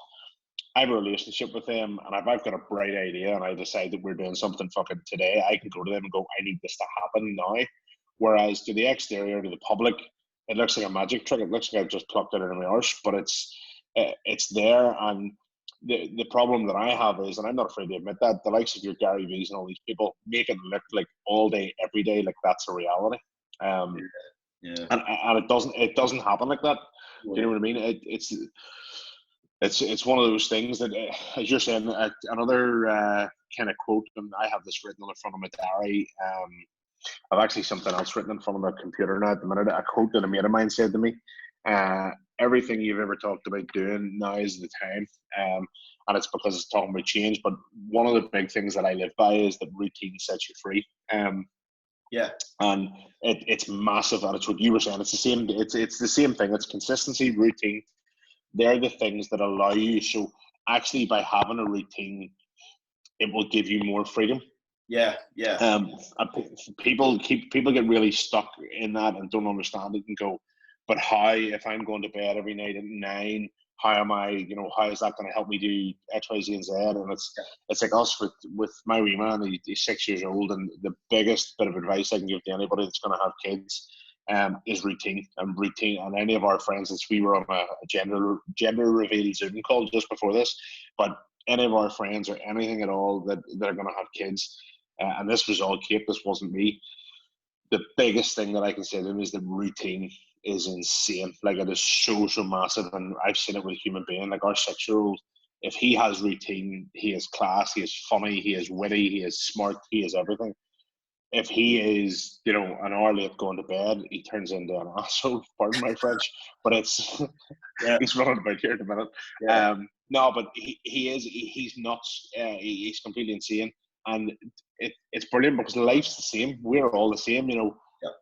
I have a relationship with them, and if I've got a bright idea and I decide that we're doing something fucking today, I can go to them and go, I need this to happen now. Whereas to the exterior, to the public, it looks like a magic trick. It looks like I've just plucked it out of my arse, but it's there. And the problem that I have is, and I'm not afraid to admit that, the likes of your Gary V's and all these people make it look like all day, every day, like that's a reality. And it doesn't happen like that. Yeah. Do you know what I mean? It's one of those things that, as you're saying, another kind of quote, and I have this written on the front of my diary. I've actually something else written in front of my computer now at the minute. A quote that a mate of mine said to me: everything you've ever talked about doing, now is the time. And it's because it's talking about change. But one of the big things that I live by is that routine sets you free. Yeah. And it's massive, and it's what you were saying. It's the same. It's the same thing. It's consistency, routine. They're the things that allow you. So actually, by having a routine, it will give you more freedom. Yeah. People get really stuck in that and don't understand it and go, but how, if I'm going to bed every night at 9, how am I, how is that going to help me do X, Y, Z, and Z? And it's like us with my wee man. He's 6 years old, and the biggest bit of advice I can give to anybody that's going to have kids is routine. And any of our friends, as we were on a gender reveal Zoom call just before this, but any of our friends or anything at all that are going to have kids, and this was all Kate, this wasn't me, the biggest thing that I can say to them is that routine is insane. Like, it is so massive, and I've seen it with a human being. Like, our 6-year-old, if he has routine, he is class, he is funny, he is witty, he is smart, he is everything. If he is, an hour late going to bed, he turns into an asshole, pardon my French, but it's he's running about here at the minute. Yeah. No, but he's nuts. He's completely insane, and it's brilliant because life's the same. We're all the same, Yeah.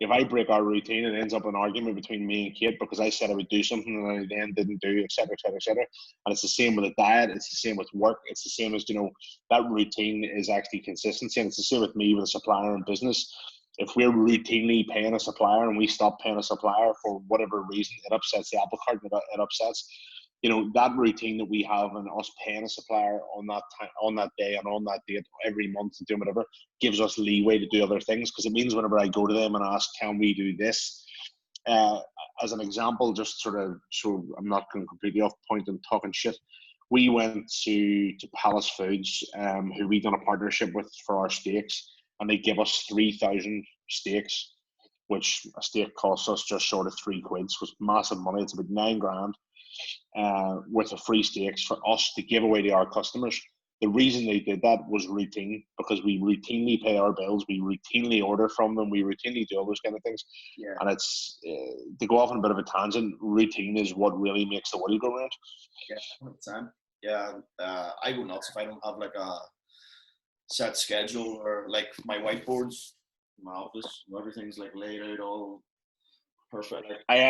If I break our routine, it ends up an argument between me and Kate because I said I would do something and I then didn't do, etc., etc., etc. And it's the same with a diet. It's the same with work. It's the same as, that routine is actually consistency. And it's the same with me with a supplier in business. If we're routinely paying a supplier and we stop paying a supplier for whatever reason, it upsets the apple cart, it upsets, that routine that we have and us paying a supplier on that time, on that day and on that date every month and doing whatever gives us leeway to do other things, because it means whenever I go to them and ask, can we do this? As an example, just sort of, so I'm not going completely off point and talking shit, we went to Palace Foods, who we done a partnership with for our steaks, and they give us 3,000 steaks, which a steak costs us just short of £3, which was massive money. It's about £9,000 worth of free steaks for us to give away to our customers. The reason they did that was routine, because we routinely pay our bills, we routinely order from them, we routinely do all those kind of things. Yeah. And it's to go off on a bit of a tangent. Routine is what really makes the world go round. Yeah, 100%. Yeah, I go nuts if I don't have like a set schedule, or like my whiteboards in my office. Everything's like laid out all perfect. Like,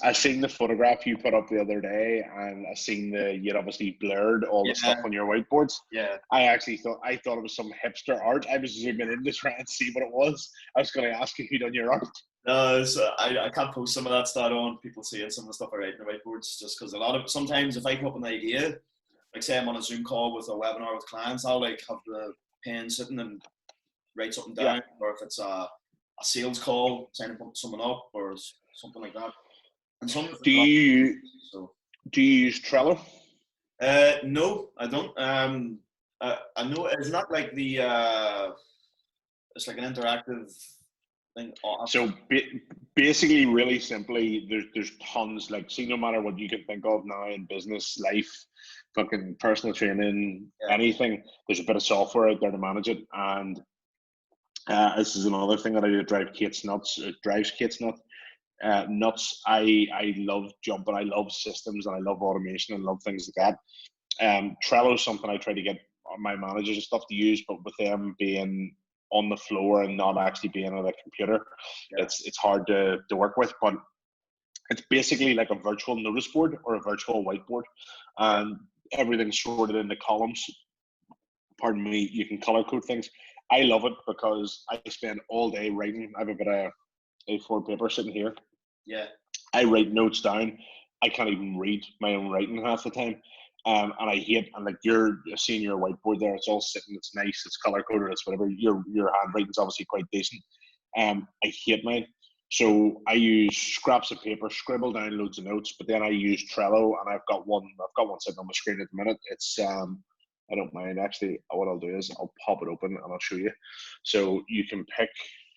I seen the photograph you put up the other day, and I seen you'd obviously blurred all the stuff on your whiteboards. Yeah. I thought it was some hipster art. I was zooming in to try and see what it was. I was going to ask you who done your art. No, I can't post some of that stuff on people seeing some of the stuff I write in the whiteboards, just because sometimes if I come up with an idea, like say I'm on a Zoom call with a webinar with clients, I'll like have the pen sitting and write something down, or if it's a sales call, signing someone up or something like that. And do you use Trello? No, I don't. I know it's not like the it's like an interactive thing. So basically, really simply, there's tons. Like, see, no matter what you can think of now in business, life, fucking personal training, anything, there's a bit of software out there to manage it. And this is another thing that I do that drives Kate's nuts. It drives Kate's nuts. I love jumping. I love systems, and I love automation, and love things like that. Trello is something I try to get my managers and stuff to use, but with them being on the floor and not actually being on a computer, it's hard to work with. But it's basically like a virtual notice board or a virtual whiteboard, and everything's sorted into columns. Pardon me, you can color code things. I love it because I spend all day writing. I have a bit of A4 paper sitting here. Yeah. I write notes down. I can't even read my own writing half the time. And I hate, and like you're seeing your whiteboard there, it's all sitting, it's nice, it's color coded, it's whatever. Your handwriting's obviously quite decent. I hate mine. So I use scraps of paper, scribble down loads of notes, but then I use Trello, and I've got one sitting on my screen at the minute. It's I don't mind actually. What I'll do is I'll pop it open and I'll show you. So you can pick.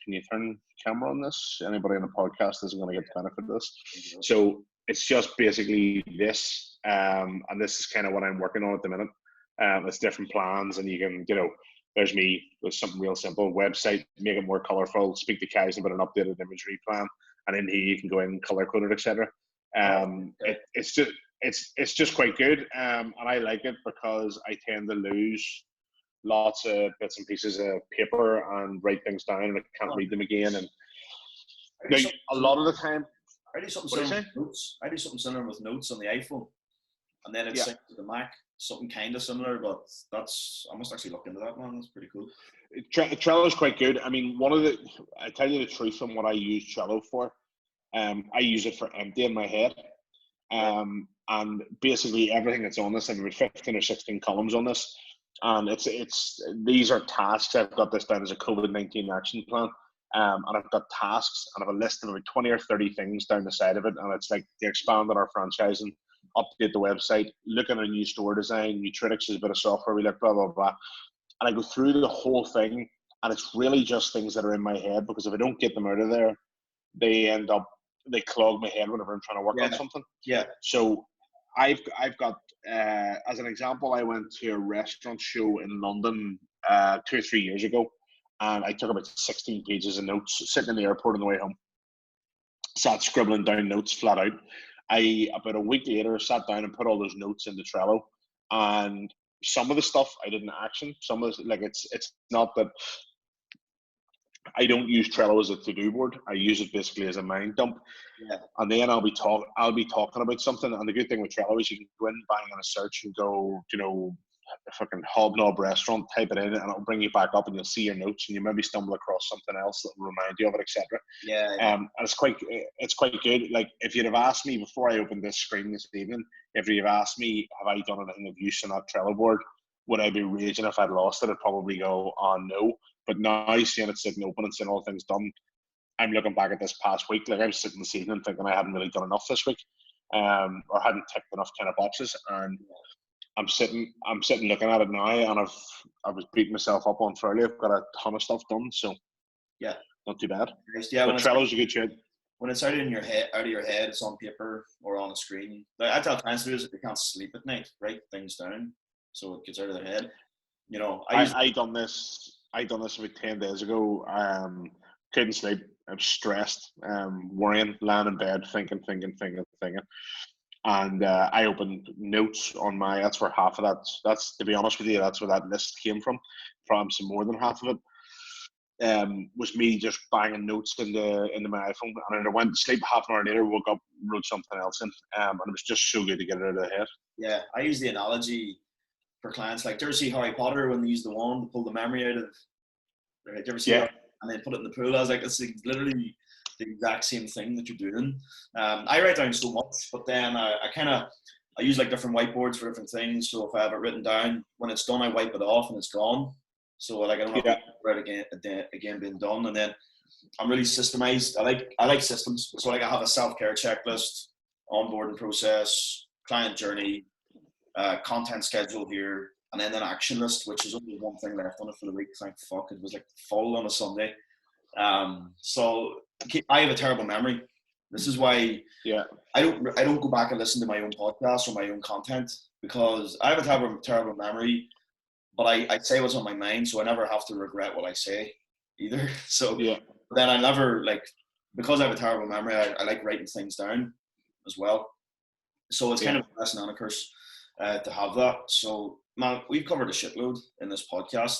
Can you turn camera on this? Anybody on the podcast isn't going to get the benefit of this. So it's just basically this, and this is kind of what I'm working on at the minute. It's different plans, and you can, there's me with something real simple, website, make it more colorful, speak to Kaizen about an updated imagery plan, and in here you can go in and color code it, etc. It's just quite good, and I like it because I tend to lose lots of bits and pieces of paper and write things down, and I can't read them again. And now, a lot of the time, I do something similar with notes. I do something similar with notes on the iPhone, and then it's synced to the Mac. Something kind of similar, but I must actually look into that, man. That's pretty cool. Trello is quite good. I mean, I tell you the truth on what I use Trello for. I use it for emptying my head. And basically everything that's on this, I mean, 15 or 16 columns on this, and these are tasks. I've got this down as a COVID-19 action plan, and I've got tasks, and I have a list of about 20 or 30 things down the side of it, and it's like to expand on our franchising, update the website, look at a new store design, Nutritics is a bit of software we look, blah blah blah, and I go through the whole thing, and it's really just things that are in my head, because if I don't get them out of there, they clog my head whenever I'm trying to work on something. Yeah. So I've got, as an example, I went to a restaurant show in London 2 or 3 years ago, and I took about 16 pages of notes sitting in the airport on the way home. Sat scribbling down notes flat out. About a week later, sat down and put all those notes into Trello, and some of the stuff I didn't action. Some of the, like, it's not that I don't use Trello as a to-do board. I use it basically as a mind dump. Yeah. And then I'll be talking about something. And the good thing with Trello is you can go in, bang on a search, and go, a fucking Hobnob restaurant, type it in, and it'll bring you back up, and you'll see your notes, and you maybe stumble across something else that will remind you of it, etc. Yeah. And it's quite good. Like, if you'd have asked me before I opened this screen this evening, if you'd have asked me, have I done anything of use on that Trello board, would I be raging if I'd lost it? I'd probably go, oh no. But now, seeing it sitting open and seeing all things done, I'm looking back at this past week. Like, I was sitting this evening thinking I hadn't really done enough this week, or hadn't ticked enough kind of boxes. And I'm sitting looking at it now, and I was beating myself up on Friday. I've got a ton of stuff done, so Yeah, not too bad. nice. Yeah, But Trello's a good shit. when it's out of your head, it's on paper or on a screen. Like I tell clients to do is if they can't sleep at night, write things down so it gets out of their head. You know, I done this about 10 days ago. Couldn't sleep. I was stressed, worrying, lying in bed, thinking. And I opened notes on my. That's where half of that. That's, to be honest with you, that's where that list came from. Probably some more than half of it. Was me just banging notes into my iPhone, and then I went to sleep. Half an hour later, woke up, wrote something else in, and it was just so good to get it out of the head. Yeah, I use the analogy for clients like, do you ever see Harry Potter when they use the wand to pull the memory out of? Right? Do you ever see that? And then put it in the pool? I was like, it's literally the exact same thing that you're doing. I write down so much, but then I use like different whiteboards for different things. So if I have it written down, when it's done, I wipe it off and it's gone. So like I don't have to write again being done. And then I'm really systemized. I like systems. So like I have a self-care checklist, onboarding process, client journey, content schedule here, and then an action list, which is only one thing left on it for the week. Thank fuck, it was like full on a Sunday. So I have a terrible memory. This is why I don't go back and listen to my own podcast or my own content, because I have a terrible memory, but I say what's on my mind, so I never have to regret what I say either. So then I never, like, because I have a terrible memory, I like writing things down as well. So it's kind of a blessing and a curse to have that. So man, we've covered a shitload in this podcast.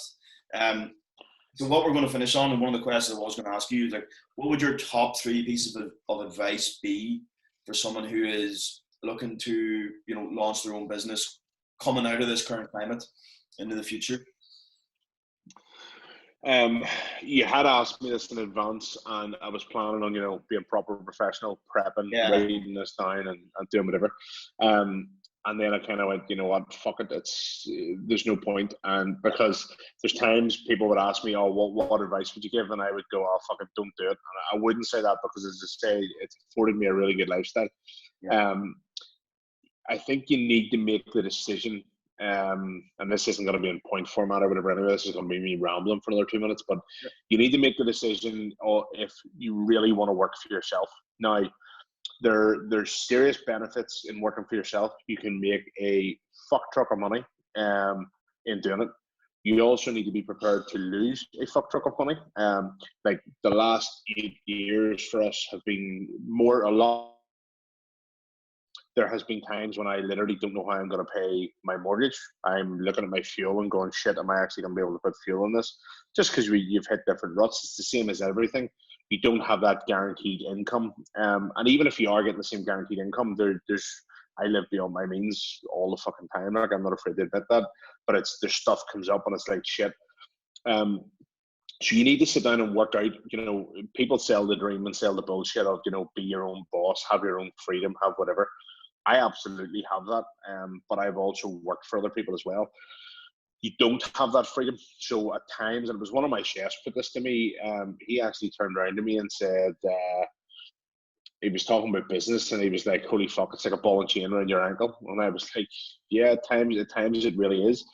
So what we're going to finish on, and one of the questions I was going to ask you is, like, what would your top 3 pieces of advice be for someone who is looking to, you know, launch their own business coming out of this current climate into the future? You had asked me this in advance, and I was planning on, you know, being proper professional, prepping, writing this down, and doing whatever. And then I kind of went, you know what, fuck it, there's no point. And because there's times people would ask me, oh, what advice would you give? And I would go, oh, fuck it, don't do it. And I wouldn't say that, because, as I say, it's afforded me a really good lifestyle. I think you need to make the decision. And this isn't going to be in point format or whatever anyway, this is going to be me rambling for another 2 minutes, but you need to make the decision if you really want to work for yourself. Now, there's serious benefits in working for yourself. You can make a fuck truck of money in doing it. You also need to be prepared to lose a fuck truck of money. Like the last 8 years for us have been a lot. There has been times when I literally don't know how I'm going to pay my mortgage. I'm looking at my fuel and going, shit, am I actually going to be able to put fuel in this? Just because you've hit different ruts. It's the same as everything. You don't have that guaranteed income. And even if you are getting the same guaranteed income, I live beyond my means all the fucking time. Like, I'm not afraid to admit that. But there's stuff comes up and it's like, shit. So you need to sit down and work out, you know, people sell the dream and sell the bullshit of, you know, be your own boss, have your own freedom, have whatever. I absolutely have that, but I've also worked for other people as well. You don't have that freedom. So at times, and it was one of my chefs put this to me, he actually turned around to me and said, he was talking about business, and he was like, holy fuck, it's like a ball and chain around your ankle. And I was like, yeah, at times it really is.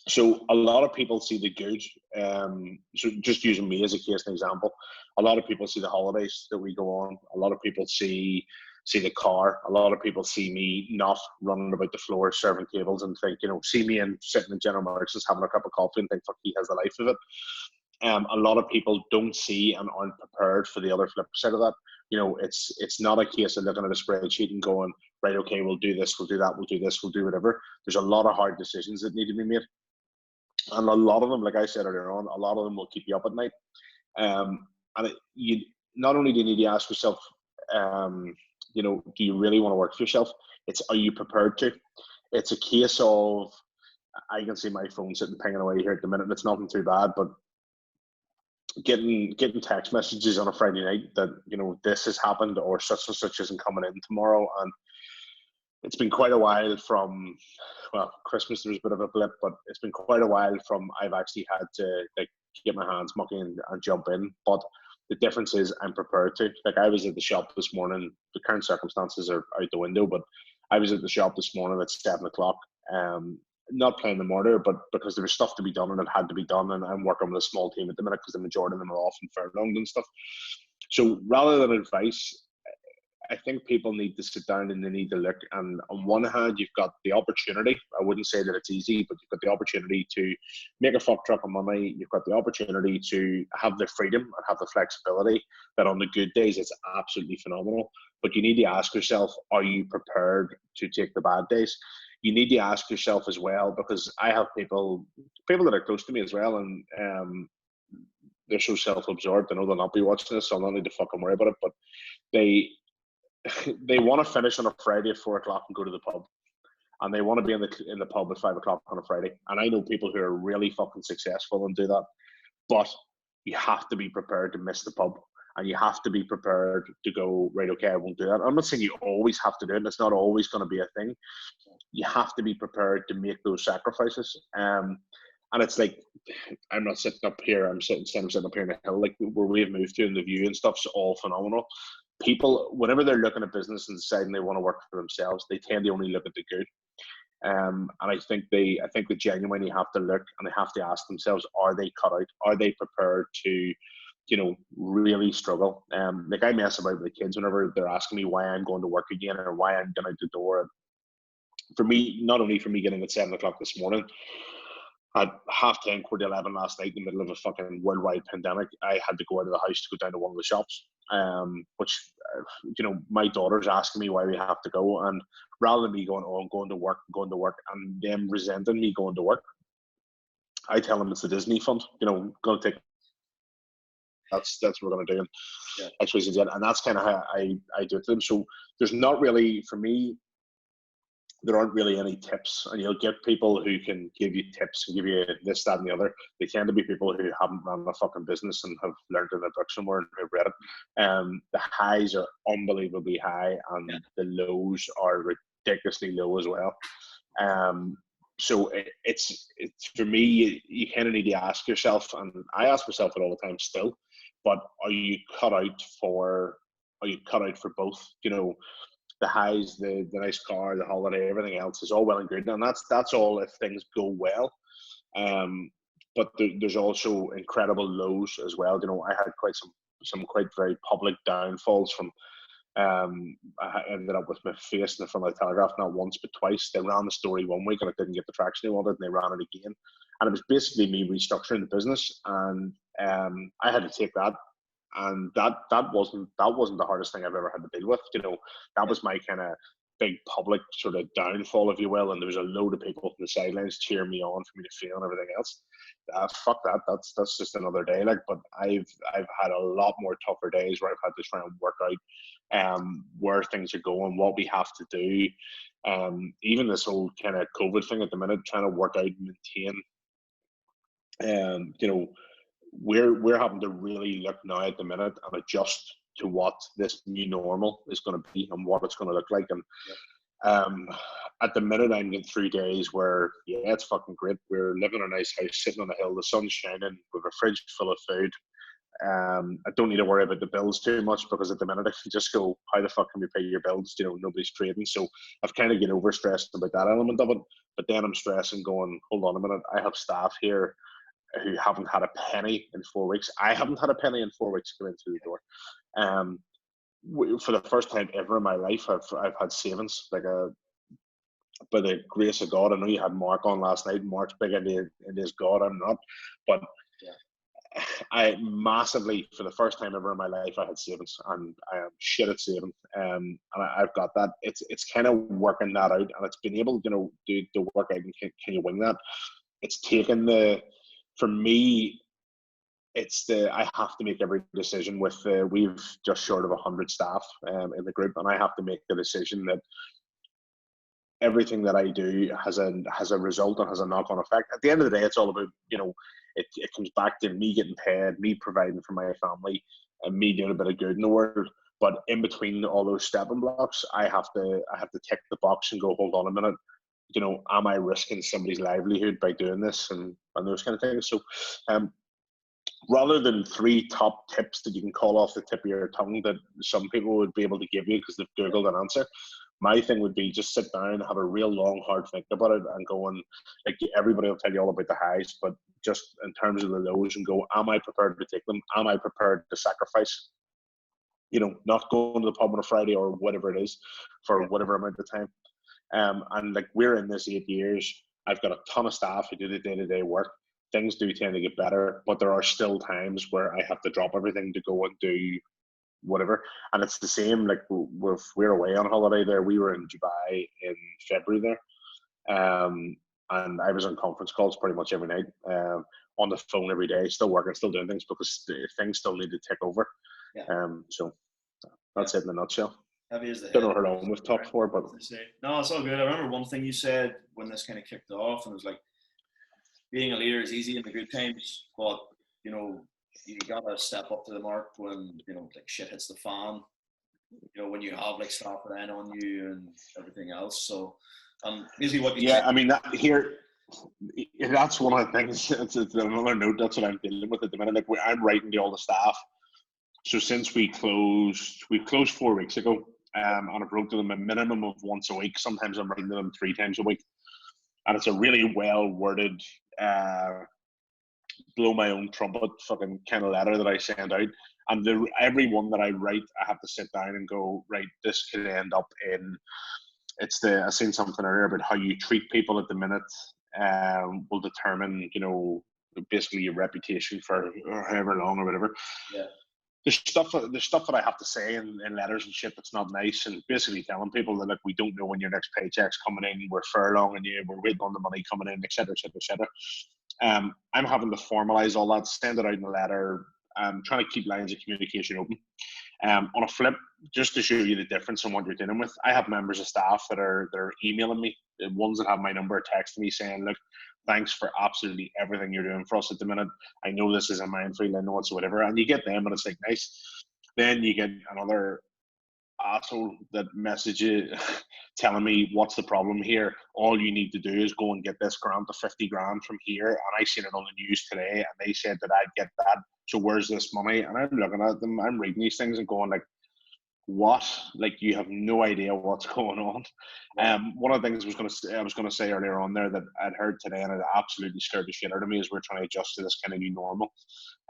So a lot of people see the good. So just using me as a case and example, a lot of people see the holidays that we go on. A lot of people see the car. A lot of people see me not running about the floor serving tables and think, you know, see me and sitting in General Merchants having a cup of coffee and think, fuck, he has the life of it. A lot of people don't see and aren't prepared for the other flip side of that. You know, it's not a case of looking at a spreadsheet and going, right, okay, we'll do this, we'll do that, we'll do this, we'll do whatever. There's a lot of hard decisions that need to be made. And a lot of them, like I said earlier on, a lot of them will keep you up at night. You not only do you need to ask yourself, you know, do you really want to work for yourself? Are you prepared to? It's a case of, I can see my phone sitting pinging away here at the minute, and it's nothing too bad, but getting text messages on a Friday night that, you know, this has happened or such and such isn't coming in tomorrow. And it's been quite a while from, well, Christmas there was a bit of a blip, but it's been quite a while from I've actually had to, like, get my hands mucky and jump in. But the difference is I'm prepared to. Like, I was at the shop this morning. The current circumstances are out the window, but I was at the shop this morning at 7 o'clock, not playing the mortar, but because there was stuff to be done and it had to be done, and I'm working with a small team at the minute because the majority of them are off and furloughed and stuff. So rather than advice, I think people need to sit down and they need to look. And on one hand, you've got the opportunity. I wouldn't say that it's easy, but you've got the opportunity to make a fuck truck of money. You've got the opportunity to have the freedom and have the flexibility that on the good days, it's absolutely phenomenal. But you need to ask yourself, are you prepared to take the bad days? You need to ask yourself as well, because I have people that are close to me as well, and they're so self-absorbed. I know they'll not be watching this, so I'll not need to fucking worry about it. But they want to finish on a Friday at 4 o'clock and go to the pub, and they want to be in the pub at 5 o'clock on a Friday. And I know people who are really fucking successful and do that, but you have to be prepared to miss the pub, and you have to be prepared to go, right, okay, I won't do that. I'm not saying you always have to do it. It's not always going to be a thing. You have to be prepared to make those sacrifices. And it's like, I'm not sitting up here, I'm sitting up here in the hill, like where we've moved to, and the view and stuff's all phenomenal. People, whenever they're looking at business and deciding they want to work for themselves, they tend to only look at the good. And I think they genuinely have to look, and they have to ask themselves, are they cut out? Are they prepared to, really struggle? Like I mess about with the kids whenever they're asking me why I'm going to work again or why I'm going out the door. And for me, not only for me getting at 7 o'clock this morning, at 10:30, 11 last night, in the middle of a fucking worldwide pandemic, I had to go out of the house to go down to one of the shops, which, my daughter's asking me why we have to go. And rather than me going, oh, I'm going to work, and them resenting me going to work, I tell them it's the Disney fund, going to take. That's what we're going to do. And X, Y, Z, and that's kind of how I do it to them. So there's not really, for me, there aren't really any tips, and you'll get people who can give you tips and give you this, that, and the other. They tend to be people who haven't run a fucking business and have learned in a book somewhere and have read it. The highs are unbelievably high, and the lows are ridiculously low as well. So it's for me, you kind of need to ask yourself, and I ask myself it all the time still, but are you cut out for both? The highs, the nice car, the holiday, everything else is all well and good, and that's all if things go well. But there's also incredible lows as well. I had quite some quite very public downfalls from. I ended up with my face in the front of the Telegraph not once but twice. They ran the story one week and it didn't get the traction they wanted, and they ran it again. And it was basically me restructuring the business, and I had to take that. And that wasn't the hardest thing I've ever had to deal with. That was my kind of big public sort of downfall, if you will. And there was a load of people from the sidelines cheering me on for me to fail and everything else. Fuck that. That's just another day. But I've had a lot more tougher days where I've had to try and work out where things are going, what we have to do. Even this whole kind of COVID thing at the minute, trying to work out and maintain. We're having to really look now at the minute and adjust to what this new normal is going to be and what it's going to look like. And at the minute, I'm in 3 days where, it's fucking great. We're living in a nice house, sitting on a hill, the sun's shining, with a fridge full of food. I don't need to worry about the bills too much, because at the minute I can just go, how the fuck can we pay your bills? Nobody's trading. So I've kind of get over stressed about that element of it. But then I'm stressing, going, hold on a minute, I have staff here who haven't had a penny in 4 weeks. I haven't had a penny in 4 weeks coming through the door. For the first time ever in my life, I've had savings. By the grace of God. I know you had Mark on last night. Mark's big into his God. I'm not, but I massively, for the first time ever in my life, I had savings, and I am shit at saving. And I've got that. It's kind of working that out, and it's been able to do the work out. And can you wing that? It's taken for me, I have to make every decision with we've just short of 100 staff in the group, and I have to make the decision that everything that I do has a result and has a knock-on effect. At the end of the day, it's all about, it comes back to me getting paid, me providing for my family, and me doing a bit of good in the world. But in between all those stepping blocks, I have to tick the box and go, hold on a minute, am I risking somebody's livelihood by doing this, and those kind of things. So rather than 3 top tips that you can call off the tip of your tongue that some people would be able to give you because they've Googled an answer, My thing would be just sit down, have a real long, hard think about it, and go and like everybody will tell you all about the highs, but just in terms of the lows, and go, am I prepared to take them? Am I prepared to sacrifice? Not going to the pub on a Friday or whatever it is for whatever amount of time. And like we're in this 8 years, I've got a ton of staff who do the day-to-day work. Things do tend to get better, but there are still times where I have to drop everything to go and do whatever. And it's the same, like we're away on holiday there. We were in Dubai in February there. And I was on conference calls pretty much every night, on the phone every day, still working, still doing things because things still need to take over. Yeah. So that's it in a nutshell. Heavy as the Don't know how long we've talked for, but no, it's all good. I remember one thing you said when this kind of kicked off, and it was like, being a leader is easy in the good times, but you gotta step up to the mark when like shit hits the fan. When you have like staff relying on you and everything else. So, basically what you said. I mean that's one of the things. It's another note. That's what I'm dealing with at the minute. Like I'm writing to all the staff. So since we closed 4 weeks ago, and I wrote to them a minimum of once a week. Sometimes I'm writing to them 3 times a week, and it's a really well worded, blow my own trumpet fucking kind of letter that I send out. And every one that I write, I have to sit down and go, right, this could end up in. I seen something earlier about how you treat people at the minute will determine, basically your reputation for however long or whatever. Yeah. There's stuff that I have to say in letters and shit that's not nice, and basically telling people that we don't know when your next paycheck's coming in, we're furloughing you, we're waiting on the money coming in, etc., etc., etc. I'm having to formalize all that, send it out in a letter. I'm trying to keep lines of communication open. On a flip, just to show you the difference in what you're dealing with, I have members of staff that are emailing me, the ones that have my number, texting me saying, look, thanks for absolutely everything you're doing for us at the minute. I know this is a minefield, I know it's whatever. And you get them and it's like, nice. Then you get another asshole that message you telling me what's the problem here. All you need to do is go and get this grant of 50 grand from here. And I seen it on the news today and they said that I'd get that. So where's this money? And I'm looking at them, I'm reading these things and going like, what? Like you have no idea what's going on. One of the things I was gonna say earlier on there that I'd heard today and it absolutely scared the shit out of me is we're trying to adjust to this kind of new normal.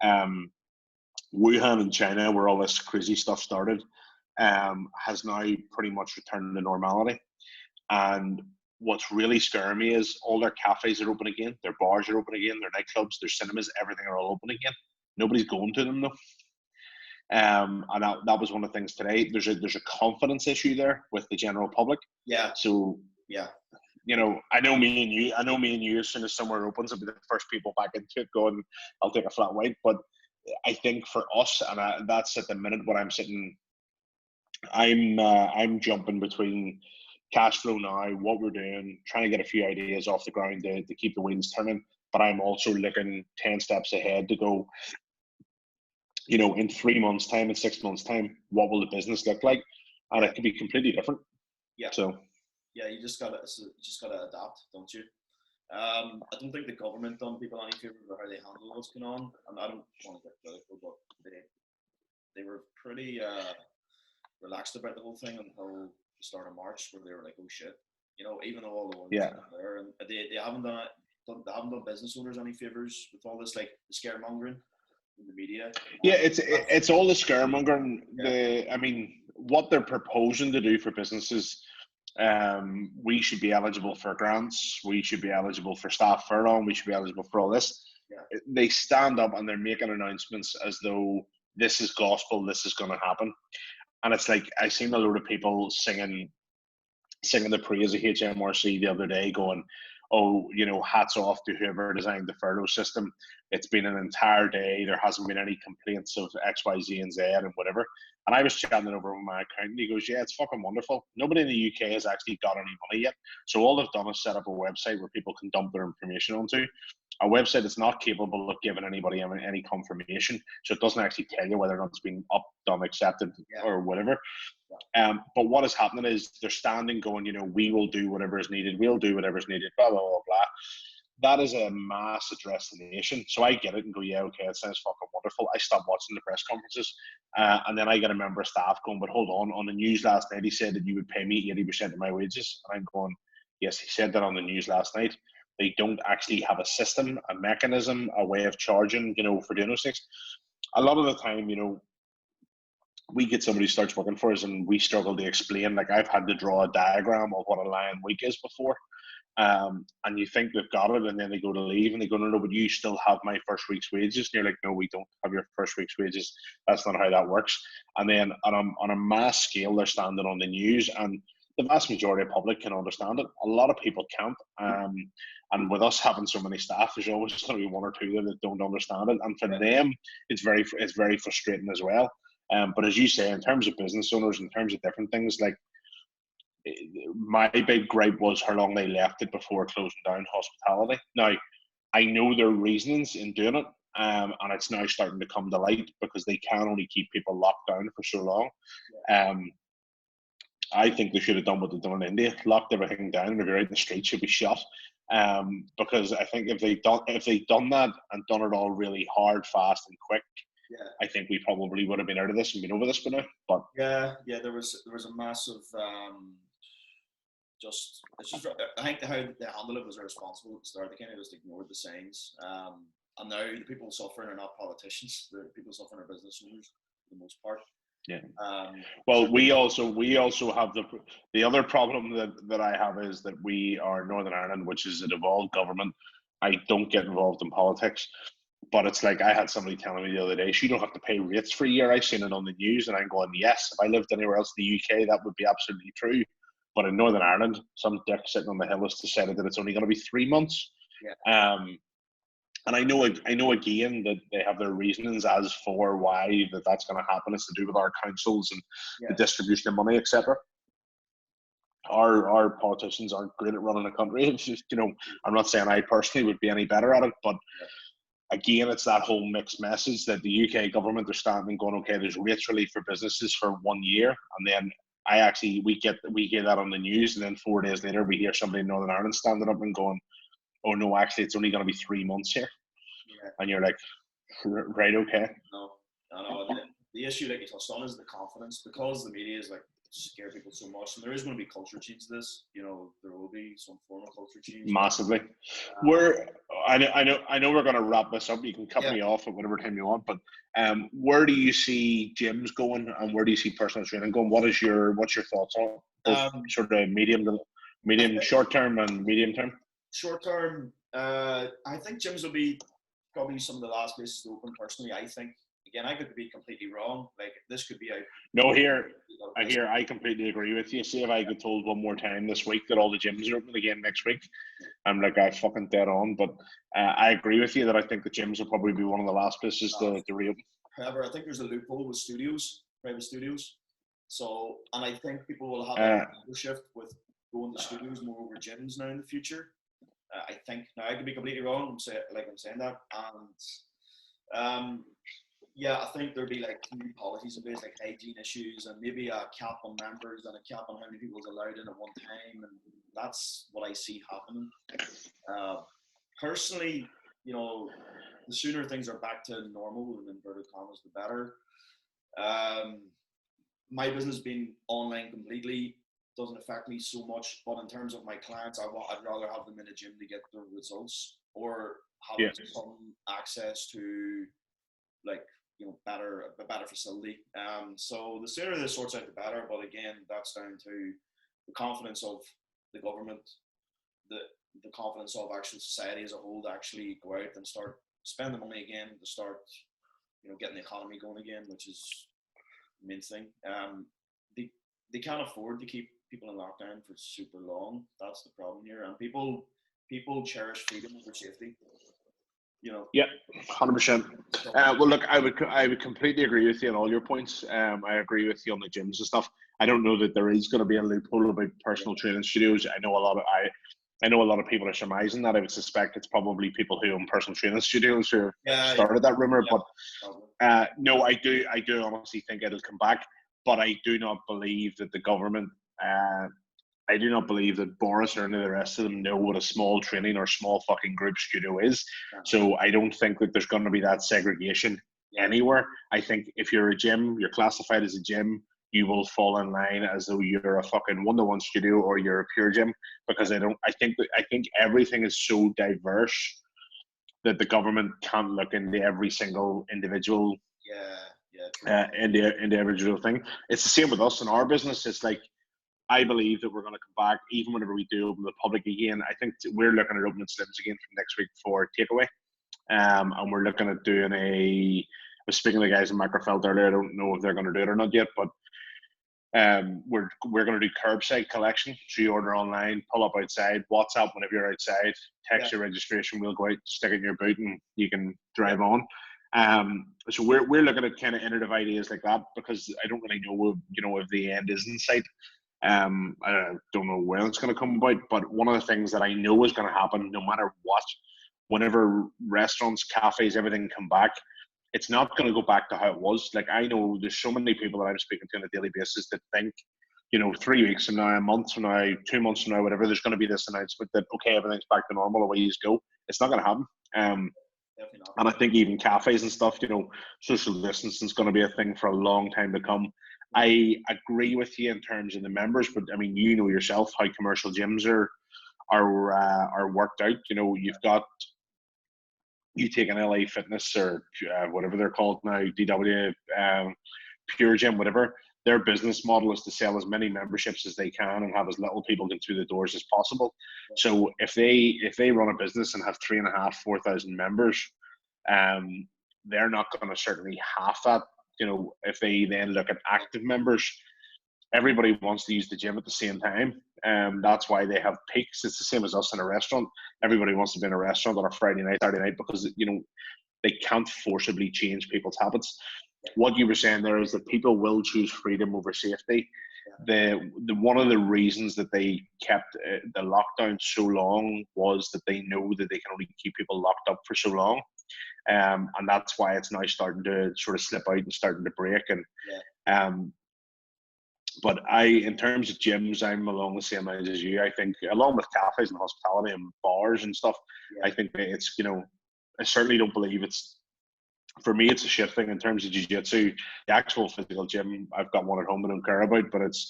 Wuhan in China, where all this crazy stuff started, has now pretty much returned to normality. And what's really scaring me is all their cafes are open again, their bars are open again, their nightclubs, their cinemas, everything are all open again. Nobody's going to them though. And that was one of the things today. There's a confidence issue there with the general public. Yeah. So yeah, I know me and you, as soon as somewhere opens, will be the first people back into it going, I'll take a flat white. But I think for us, and that's at the minute what I'm sitting, I'm jumping between cash flow now, what we're doing, trying to get a few ideas off the ground to keep the wheels turning. But I'm also looking 10 steps ahead to go, in 3 months' time, in 6 months' time, what will the business look like? And it could be completely different. Yeah. So. Yeah, you just gotta adapt, don't you? I don't think the government done people any favors with how they handle what's going on, and I don't want to get political, but they were pretty relaxed about the whole thing until the start of March, where they were like, "Oh shit," even though all the ones there, and they haven't done business owners any favors with all this, like the scaremongering in the media. Yeah, it's all the scaremongering. What they're proposing to do for businesses. We should be eligible for grants. We should be eligible for staff furlough. We should be eligible for all this. Yeah. They stand up and they're making announcements as though this is gospel. This is going to happen. And it's like I seen a load of people singing the praise of HMRC the other day, going, "Oh, hats off to whoever designed the furlough system. It's been an entire day. There hasn't been any complaints of X, Y, Z, and Z, and whatever." And I was chatting it over with my accountant. He goes, "Yeah, it's fucking wonderful. Nobody in the UK has actually got any money yet. So all they've done is set up a website where people can dump their information onto. A website that's not capable of giving anybody any confirmation. So it doesn't actually tell you whether or not it's been up, done, accepted, or whatever. But what is happening is they're standing going, we will do whatever is needed. We'll do whatever is needed, blah, blah, blah, blah." That is a mass address to the nation. So I get it and go, yeah, okay, it sounds fucking wonderful. I stopped watching the press conferences. And then I get a member of staff going, but hold on the news last night, he said that you would pay me 80% of my wages. And I'm going, yes, he said that on the news last night. They don't actually have a system, a mechanism, a way of charging, for doing those things. A lot of the time, we get somebody who starts working for us and we struggle to explain. Like, I've had to draw a diagram of what a Lion Week is before. And you think they've got it, and then they go to leave and they go, no, but you still have my first week's wages. And you're like, no, we don't have your first week's wages. That's not how that works. And then on a mass scale, they're standing on the news, and the vast majority of the public can understand it. A lot of people can't. And with us having so many staff, there's always going to be one or two that don't understand it. And for them, it's very frustrating as well. But as you say, in terms of business owners, in terms of different things, like, my big gripe was how long they left it before closing down hospitality. Now, I know their reasonings in doing it, and it's now starting to come to light because they can only keep people locked down for so long. I think they should have done what they've done in India, locked everything down, and if you're out in the street, should be shot. Because I think if they'd done that and done it all really hard, fast, and quick, I think we probably would have been out of this and been over this by now. But there was a massive. I think how they handled it was irresponsible at the start. They kind of just ignored the signs. And now the people suffering are not politicians. The people suffering are business owners for the most part. Yeah. Well, we also have the other problem that I have is that we are Northern Ireland, which is a devolved government. I don't get involved in politics, but it's like I had somebody telling me the other day, you don't have to pay rates for a year. I've seen it on the news, and I'm going, yes. If I lived anywhere else in the UK, that would be absolutely true. But in Northern Ireland, some dick sitting on the hill has decided that it's only going to be 3 months. And I know again that they have their reasonings as for why that's going to happen. It's to do with our councils and the distribution of money, etc. Our politicians aren't great at running a country. It's just, I'm not saying I personally would be any better at it, but again, it's that whole mixed message that the UK government are standing going, okay, there's rates relief for businesses for 1 year, and then we hear that on the news, and then 4 days later we hear somebody in Northern Ireland standing up and going, oh no, actually it's only going to be 3 months here. And you're like, right, okay. No. The issue, like you touched on, is the confidence, because the media is like scare people so much, and there is going to be culture change to this. There will be some form of culture change. Massively. I know we're going to wrap this up. You can cut me off at whatever time you want, but where do you see gyms going, and where do you see personal training going? What's your thoughts on sort of medium, short term and medium term? Short term, I think gyms will be probably some of the last places to open. Personally, I think. Again, I could be completely wrong. Like, this could be I completely agree with you. See, if I get told one more time this week that all the gyms are open again next week, I'm like, I fucking dead on. But I agree with you that I think the gyms will probably be one of the last places to reopen. However, I think there's a loophole with private studios. So, and I think people will have a shift with going to studios more over gyms now in the future. I think, now I could be completely wrong. I'm saying that, and I think there'll be like new policies in place, like hygiene issues, and maybe a cap on members and a cap on how many people is allowed in at one time, and that's what I see happening. Personally, the sooner things are back to normal, in inverted commas, the better. My business being online completely doesn't affect me so much, but in terms of my clients, I'd rather have them in a gym to get their results, or have some access to a better facility. So the sooner this sorts out, the better. But again, that's down to the confidence of the government, the confidence of actual society as a whole to actually go out and start spending money again, to start getting the economy going again, which is the main thing. They can't afford to keep people in lockdown for super long. That's the problem here, and people cherish freedom over safety. Yeah, 100%. Well, look, I would completely agree with you on all your points. I agree with you on the gyms and stuff. I don't know that there is going to be a loophole about personal training studios. I know a lot of people are surmising that. I would suspect it's probably people who own personal training studios who started that rumor. But no, I do honestly think it'll come back. But I do not believe that the government. I do not believe that Boris or any of the rest of them know what a small training or small fucking group studio is. So I don't think that there's going to be that segregation anywhere. I think if you're a gym, you're classified as a gym, you will fall in line as though you're a fucking one-to-one studio or you're a pure gym, because I think everything is so diverse that the government can't look into every single individual into individual thing. It's the same with us in our business. It's like, I believe that we're going to come back even whenever we do open the public again. I think we're looking at opening Slims again from next week for takeaway. And we're looking at doing I was speaking to the guys in Macrofeld earlier. I don't know if they're going to do it or not yet, but we're going to do curbside collection. So you order online, pull up outside, WhatsApp whenever you're outside, text your registration, we'll go out, stick it in your boot, and you can drive on. So we're looking at kind of innovative ideas like that, because I don't really know if the end is in sight. I don't know where it's going to come about, but one of the things that I know is going to happen, no matter what, whenever restaurants, cafes, everything come back, it's not going to go back to how it was. Like, I know there's so many people that I'm speaking to on a daily basis that think, 3 weeks from now, a month from now, 2 months from now, whatever, there's going to be this announcement that, okay, everything's back to normal, away you go. It's not going to happen. And I think even cafes and stuff, social distancing is going to be a thing for a long time to come. I agree with you in terms of the members, but I mean, yourself how commercial gyms are worked out. You take an LA Fitness or whatever they're called now, DW, Pure Gym, whatever. Their business model is to sell as many memberships as they can and have as little people get through the doors as possible. So if they run a business and have 3,500, 4,000 members, they're not going to certainly half that. If they then look at active members, everybody wants to use the gym at the same time. That's why they have peaks. It's the same as us in a restaurant. Everybody wants to be in a restaurant on a Friday night, Saturday night, because they can't forcibly change people's habits. What you were saying there is that people will choose freedom over safety. The one of the reasons that they kept the lockdown so long was that they know that they can only keep people locked up for so long. And that's why it's now starting to sort of slip out and starting to break. And but in terms of gyms, I'm along the same lines as you. I think, along with cafes and hospitality and bars and stuff, I think that it's, I certainly don't believe for me, it's a shit thing in terms of jiu-jitsu. The actual physical gym, I've got one at home I don't care about, but it's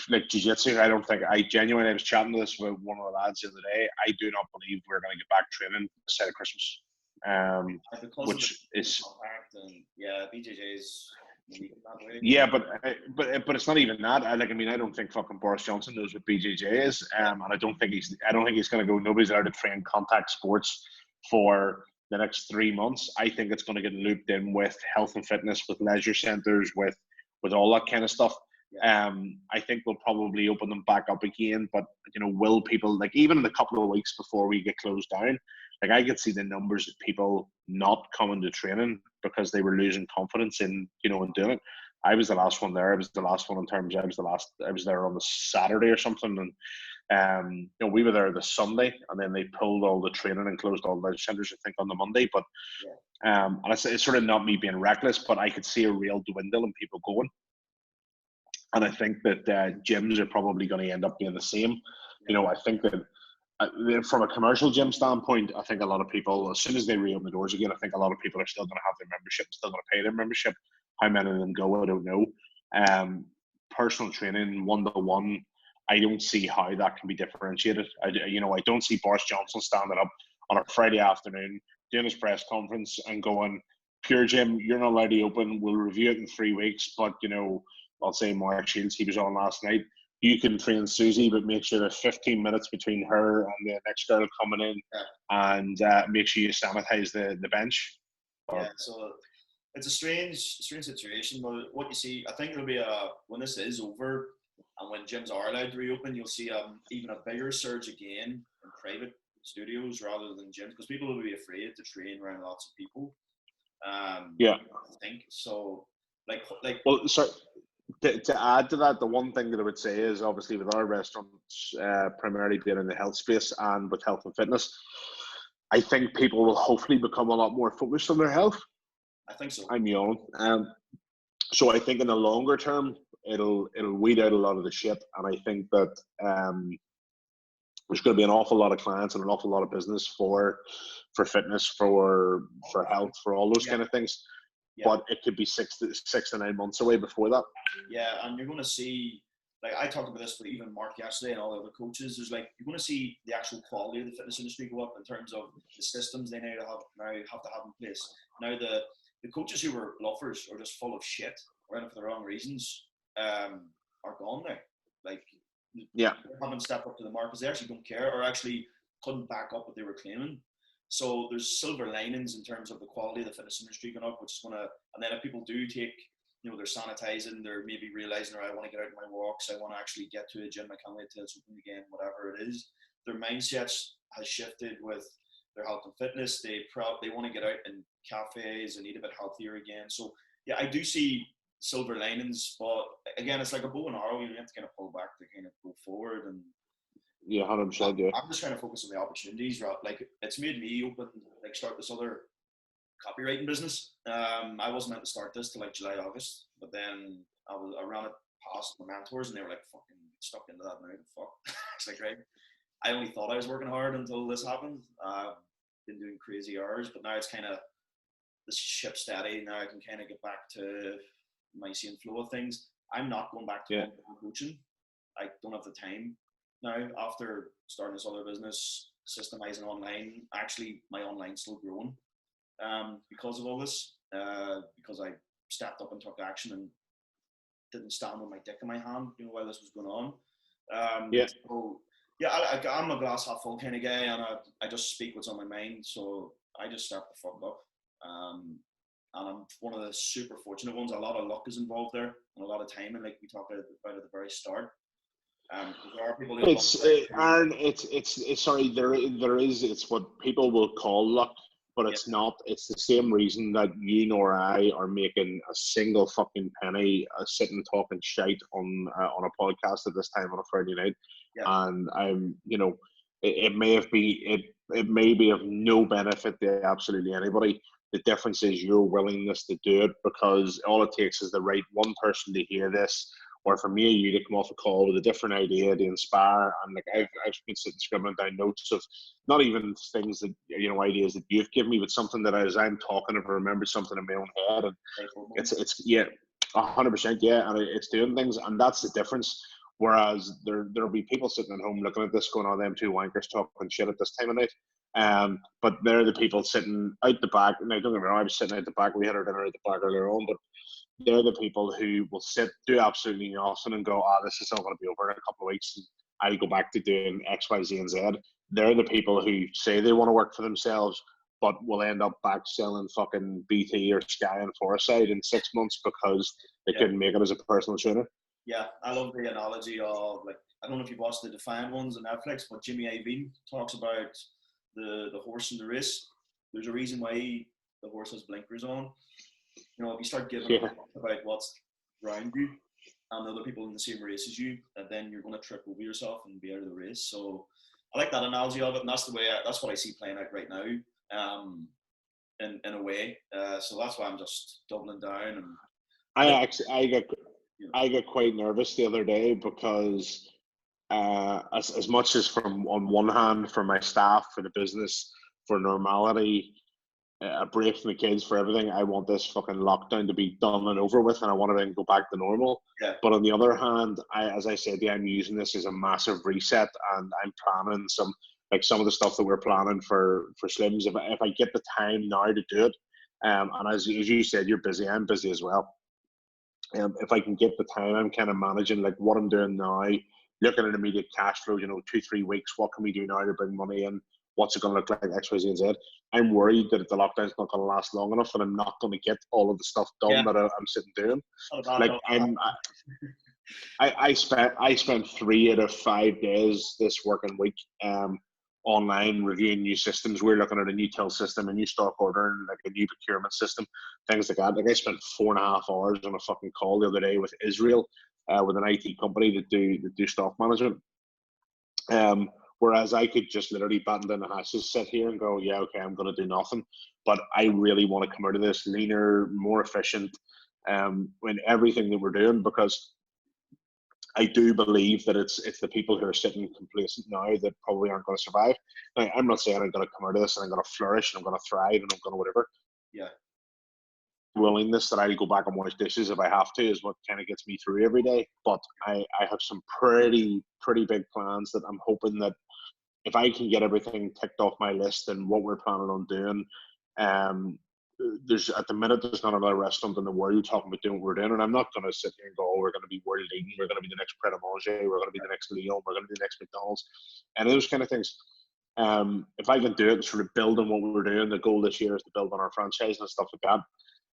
like jiu-jitsu. I was chatting to this with one of the lads the other day. I do not believe we're going to get back training this side of Christmas. Which is BJJ's but it's not even that. I don't think fucking Boris Johnson knows what BJJ is, and I don't think he's going to go. Nobody's allowed to train contact sports for the next 3 months. I think it's going to get looped in with health and fitness, with leisure centres, with all that kind of stuff. I think we'll probably open them back up again, but will people, like, even in a couple of weeks before we get closed down, like, I could see the numbers of people not coming to training because they were losing confidence in in doing it. I was the last one there. I was the last one in terms of, I was there on the Saturday or something, and we were there the Sunday, and then they pulled all the training and closed all the centres, I think, on the Monday. But and it's sort of not me being reckless, but I could see a real dwindle in people going. And I think that gyms are probably going to end up being the same. I think that from a commercial gym standpoint, I think a lot of people, as soon as they reopen the doors again, I think a lot of people are still going to have their membership, still going to pay their membership. How many of them go, I don't know. Personal training, one-to-one, I don't see how that can be differentiated. I don't see Boris Johnson standing up on a Friday afternoon, doing his press conference and going, Pure Gym, you're not allowed to open. We'll review it in 3 weeks, but, I'll say Mark Shields, he was on last night. You can train Susie, but make sure there's 15 minutes between her and the next girl coming in, and make sure you sanitize the bench. So it's a strange situation. But what you see, I think it'll be when this is over and when gyms are allowed to reopen, you'll see even a bigger surge again in private studios rather than gyms, because people will be afraid to train around lots of people. I think so. Well, sorry. To add to that, the one thing that I would say is, obviously, with our restaurants primarily being in the health space and with health and fitness, I think people will hopefully become a lot more focused on their health. I think so. I'm young. So I think in the longer term, it'll weed out a lot of the shit. And I think that there's going to be an awful lot of clients and an awful lot of business for fitness, for health, for all those kind of things. Yeah. But it could be 6 to 9 months away before that. Yeah, and you're going to see, like I talked about this with even Mark yesterday and all the other coaches, there's like, you're going to see the actual quality of the fitness industry go up in terms of the systems they now have to have in place. Now the coaches who were bluffers or just full of shit or in it for the wrong reasons are gone now. Like, yeah, they haven't stepped up to the mark because they actually don't care or actually couldn't back up what they were claiming. So there's silver linings in terms of the quality of the fitness industry going up, which is going to, and then if people do take, you know, they're sanitizing, they're maybe realizing, I want to get out of my walks, I want to actually get to a gym, I can't wait till it's open again, whatever it is. Their mindsets has shifted with their health and fitness. They want to get out in cafes and eat a bit healthier again. So yeah, I do see silver linings, but again, it's like a bow and arrow. You have to kind of pull back to kind of go forward. And yeah, 100%. Yeah, I'm just trying to focus on the opportunities. Like, it's made me open, like, start this other copywriting business. I wasn't meant to start this till like July, August, but then I ran it past my mentors, and they were like, "Fucking stuck into that now." Fuck, it's like, right. I only thought I was working hard until this happened. Been doing crazy hours, but now it's kind of the ship steady. Now I can kind of get back to my same flow of things. I'm not going back to coaching. I don't have the time now after starting this other business, systemizing online. Actually, my online's still growing because of all this, because I stepped up and took action and didn't stand with my dick in my hand, you know, while this was going on. So, yeah, I'm a glass half full kind of guy, and I just speak what's on my mind. So I just start the fuck up. And I'm one of the super fortunate ones. A lot of luck is involved there, and a lot of timing, like we talked about at the very start. There are people who it's what people will call luck, but it's not. It's the same reason that you nor I are making a single fucking penny sitting talking shite on a podcast at this time on a Friday night. And I'm, you know, it may be of no benefit to absolutely anybody. The difference is your willingness to do it, because all it takes is the right one person to hear this, or for me or you to come off a call with a different idea to inspire. And like I've been sitting scribbling down notes of not even things that, you know, ideas that you've given me, but something that as I'm talking, I've remembered something in my own head, and it's 100%, yeah, and it's doing things, and that's the difference. Whereas there'll be people sitting at home looking at this going, "Oh, them two wankers talking shit at this time of night." But they're the people sitting out the back. Now, don't get me wrong, I was sitting out the back. We had our dinner out the back earlier on, but they're the people who will sit, do absolutely nothing, and go, this is all going to be over in a couple of weeks, and I'll go back to doing X, Y, Z, and Z. They're the people who say they want to work for themselves, but will end up back selling fucking BT or Sky and Foresight in 6 months because they couldn't make it as a personal trainer. Yeah, I love the analogy of, like, I don't know if you've watched the Defiant ones on Netflix, but Jimmy Iovine talks about the horse in the race. There's a reason why the horse has blinkers on. You know, if you start giving about what's around you and other people in the same race as you, then you're going to trip over yourself and be out of the race. So I like that analogy of it, and that's what I see playing out right now, in a way. So that's why I'm just doubling down. And I got quite nervous the other day because as much as from on one hand for my staff, for the business, for normality, a break from the kids, for everything, I want this fucking lockdown to be done and over with, and I want to then go back to normal. But on the other hand, as I said, I'm using this as a massive reset, and I'm planning some of the stuff that we're planning for Slims. If I get the time now to do it, and as you said, you're busy, I'm busy as well. If I can get the time, I'm kind of managing like what I'm doing now, looking at immediate cash flow, 2-3 weeks, what can we do now to bring money in? What's it going to look like, X, Y, Z, and Z? I'm worried that the lockdown's not going to last long enough, and I'm not going to get all of the stuff done that I'm sitting doing. Like I spent 3 out of 5 days this working week online reviewing new systems. We're looking at a new till system, a new stock ordering, like a new procurement system, things like that. Like I spent 4.5 hours on a fucking call the other day with Israel, with an IT company that do stock management. Whereas I could just literally batten down the hatches, sit here and go, yeah, okay, I'm going to do nothing. But I really want to come out of this leaner, more efficient, in everything that we're doing, because I do believe that it's the people who are sitting complacent now that probably aren't going to survive. Now, I'm not saying I'm going to come out of this and I'm going to flourish and I'm going to thrive and I'm going to whatever. Yeah. Willingness that I'll go back and wash dishes if I have to is what kind of gets me through every day. But I have some pretty big plans that I'm hoping that if I can get everything ticked off my list and what we're planning on doing, there's at the minute there's not another restaurant in the world talking about doing what we're doing, and I'm not going to sit here and go, oh, we're going to be world leading, we're going to be the next Pret a Manger, we're going to be the next Leo, we're going to be the next McDonald's, and those kind of things. If I can do it and sort of build on what we were doing, the goal this year is to build on our franchise and stuff like that.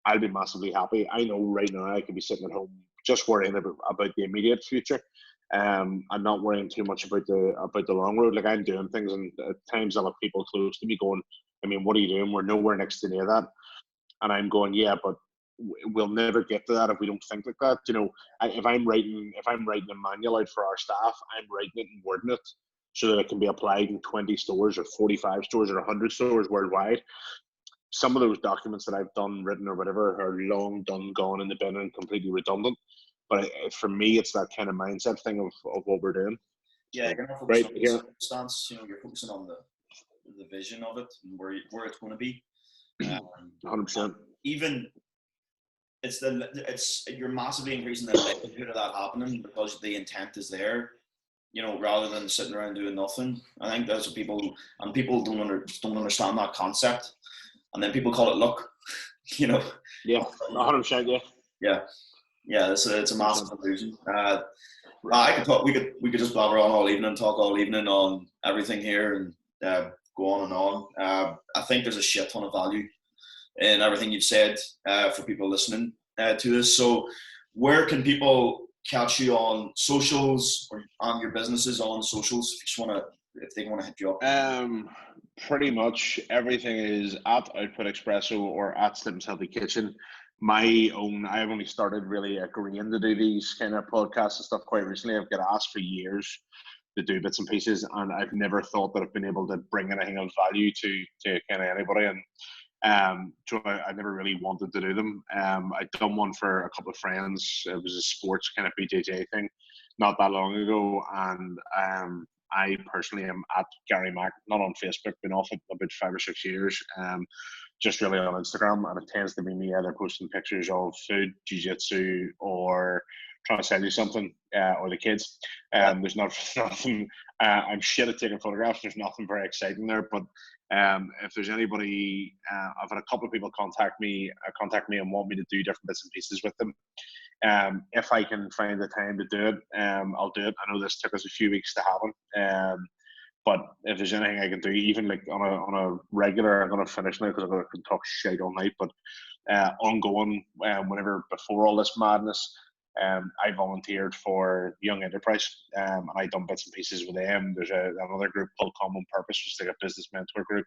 I'll be massively happy. I know right now I could be sitting at home just worrying about the immediate future. I'm not worrying too much about the long road. Like, I'm doing things, and at times I'll have people close to me going, I mean, what are you doing? We're nowhere next to near that. And I'm going, yeah, but we'll never get to that if we don't think like that. You know, if I'm writing a manual out for our staff, I'm writing it and wording it so that it can be applied in 20 stores or 45 stores or 100 stores worldwide. Some of those documents that I've done, written or whatever, are long done, gone in the bin and completely redundant. But for me, it's that kind of mindset thing of what we're doing. Yeah, you're not focusing on the circumstance. You know, you're focusing on the vision of it and where it's going to be. 100%. Even you're massively increasing the likelihood of that happening because the intent is there. You know, rather than sitting around doing nothing. I think that's what people don't understand that concept, and then people call it luck. You know. Yeah, 100%. Yeah. Yeah. It's a massive illusion. I could talk. We could just blabber on all evening and talk all evening on everything here and go on and on. I think there's a shit ton of value in everything you've said for people listening to this. So, where can people catch you on socials or on your businesses on socials if they want to hit you up? Pretty much everything is at Output Espresso or at Slim's Healthy Kitchen. I've only started really agreeing to do these kind of podcasts and stuff quite recently. I've got asked for years to do bits and pieces, and I've never thought that I've been able to bring anything of value to kind of anybody. And so I never really wanted to do them. I'd done one for a couple of friends. It was a sports kind of BJJ thing not that long ago, and I personally am at Gary Mack, not on Facebook, been off it about 5 or 6 years, just really on Instagram, and it tends to be me either posting pictures of food, jiu-jitsu, or trying to sell you something, or the kids. There's nothing, I'm shit at taking photographs, there's nothing very exciting there, but if there's anybody, I've had a couple of people contact me and want me to do different bits and pieces with them. If I can find the time to do it, I'll do it. I know this took us a few weeks to happen, but if there's anything I can do, even like on a regular, I'm going to finish now because I'm going to talk shit all night, but ongoing, whenever before all this madness, I volunteered for Young Enterprise, and I done bits and pieces with them. There's another group called Common Purpose, which is like a business mentor group,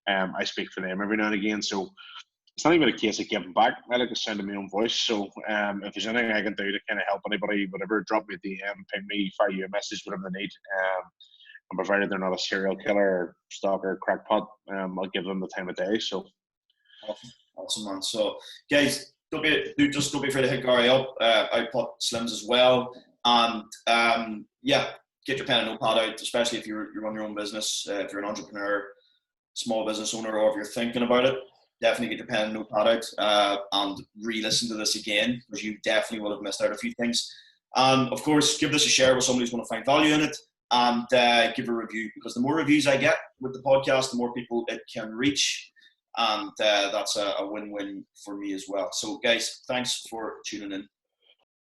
and I speak for them every now and again. So it's not even a case of giving back. I like the sound of my own voice. So if there's anything I can do to kind of help anybody, whatever, drop me a DM, ping me, fire you a message, whatever they need. And provided they're not a serial killer or stalker, crackpot, I'll give them the time of day. So awesome, man. So guys, don't be afraid to hit Gary up. I put Slims as well, and get your pen and notepad out, especially if you run your own business, if you're an entrepreneur, small business owner, or if you're thinking about it. Definitely get your pen and notepad out and re-listen to this again, because you definitely will have missed out a few things. And of course, give this a share with somebody who's going to find value in it, and give a review, because the more reviews I get with the podcast, the more people it can reach, and that's a win-win for me as well. So guys, thanks for tuning in.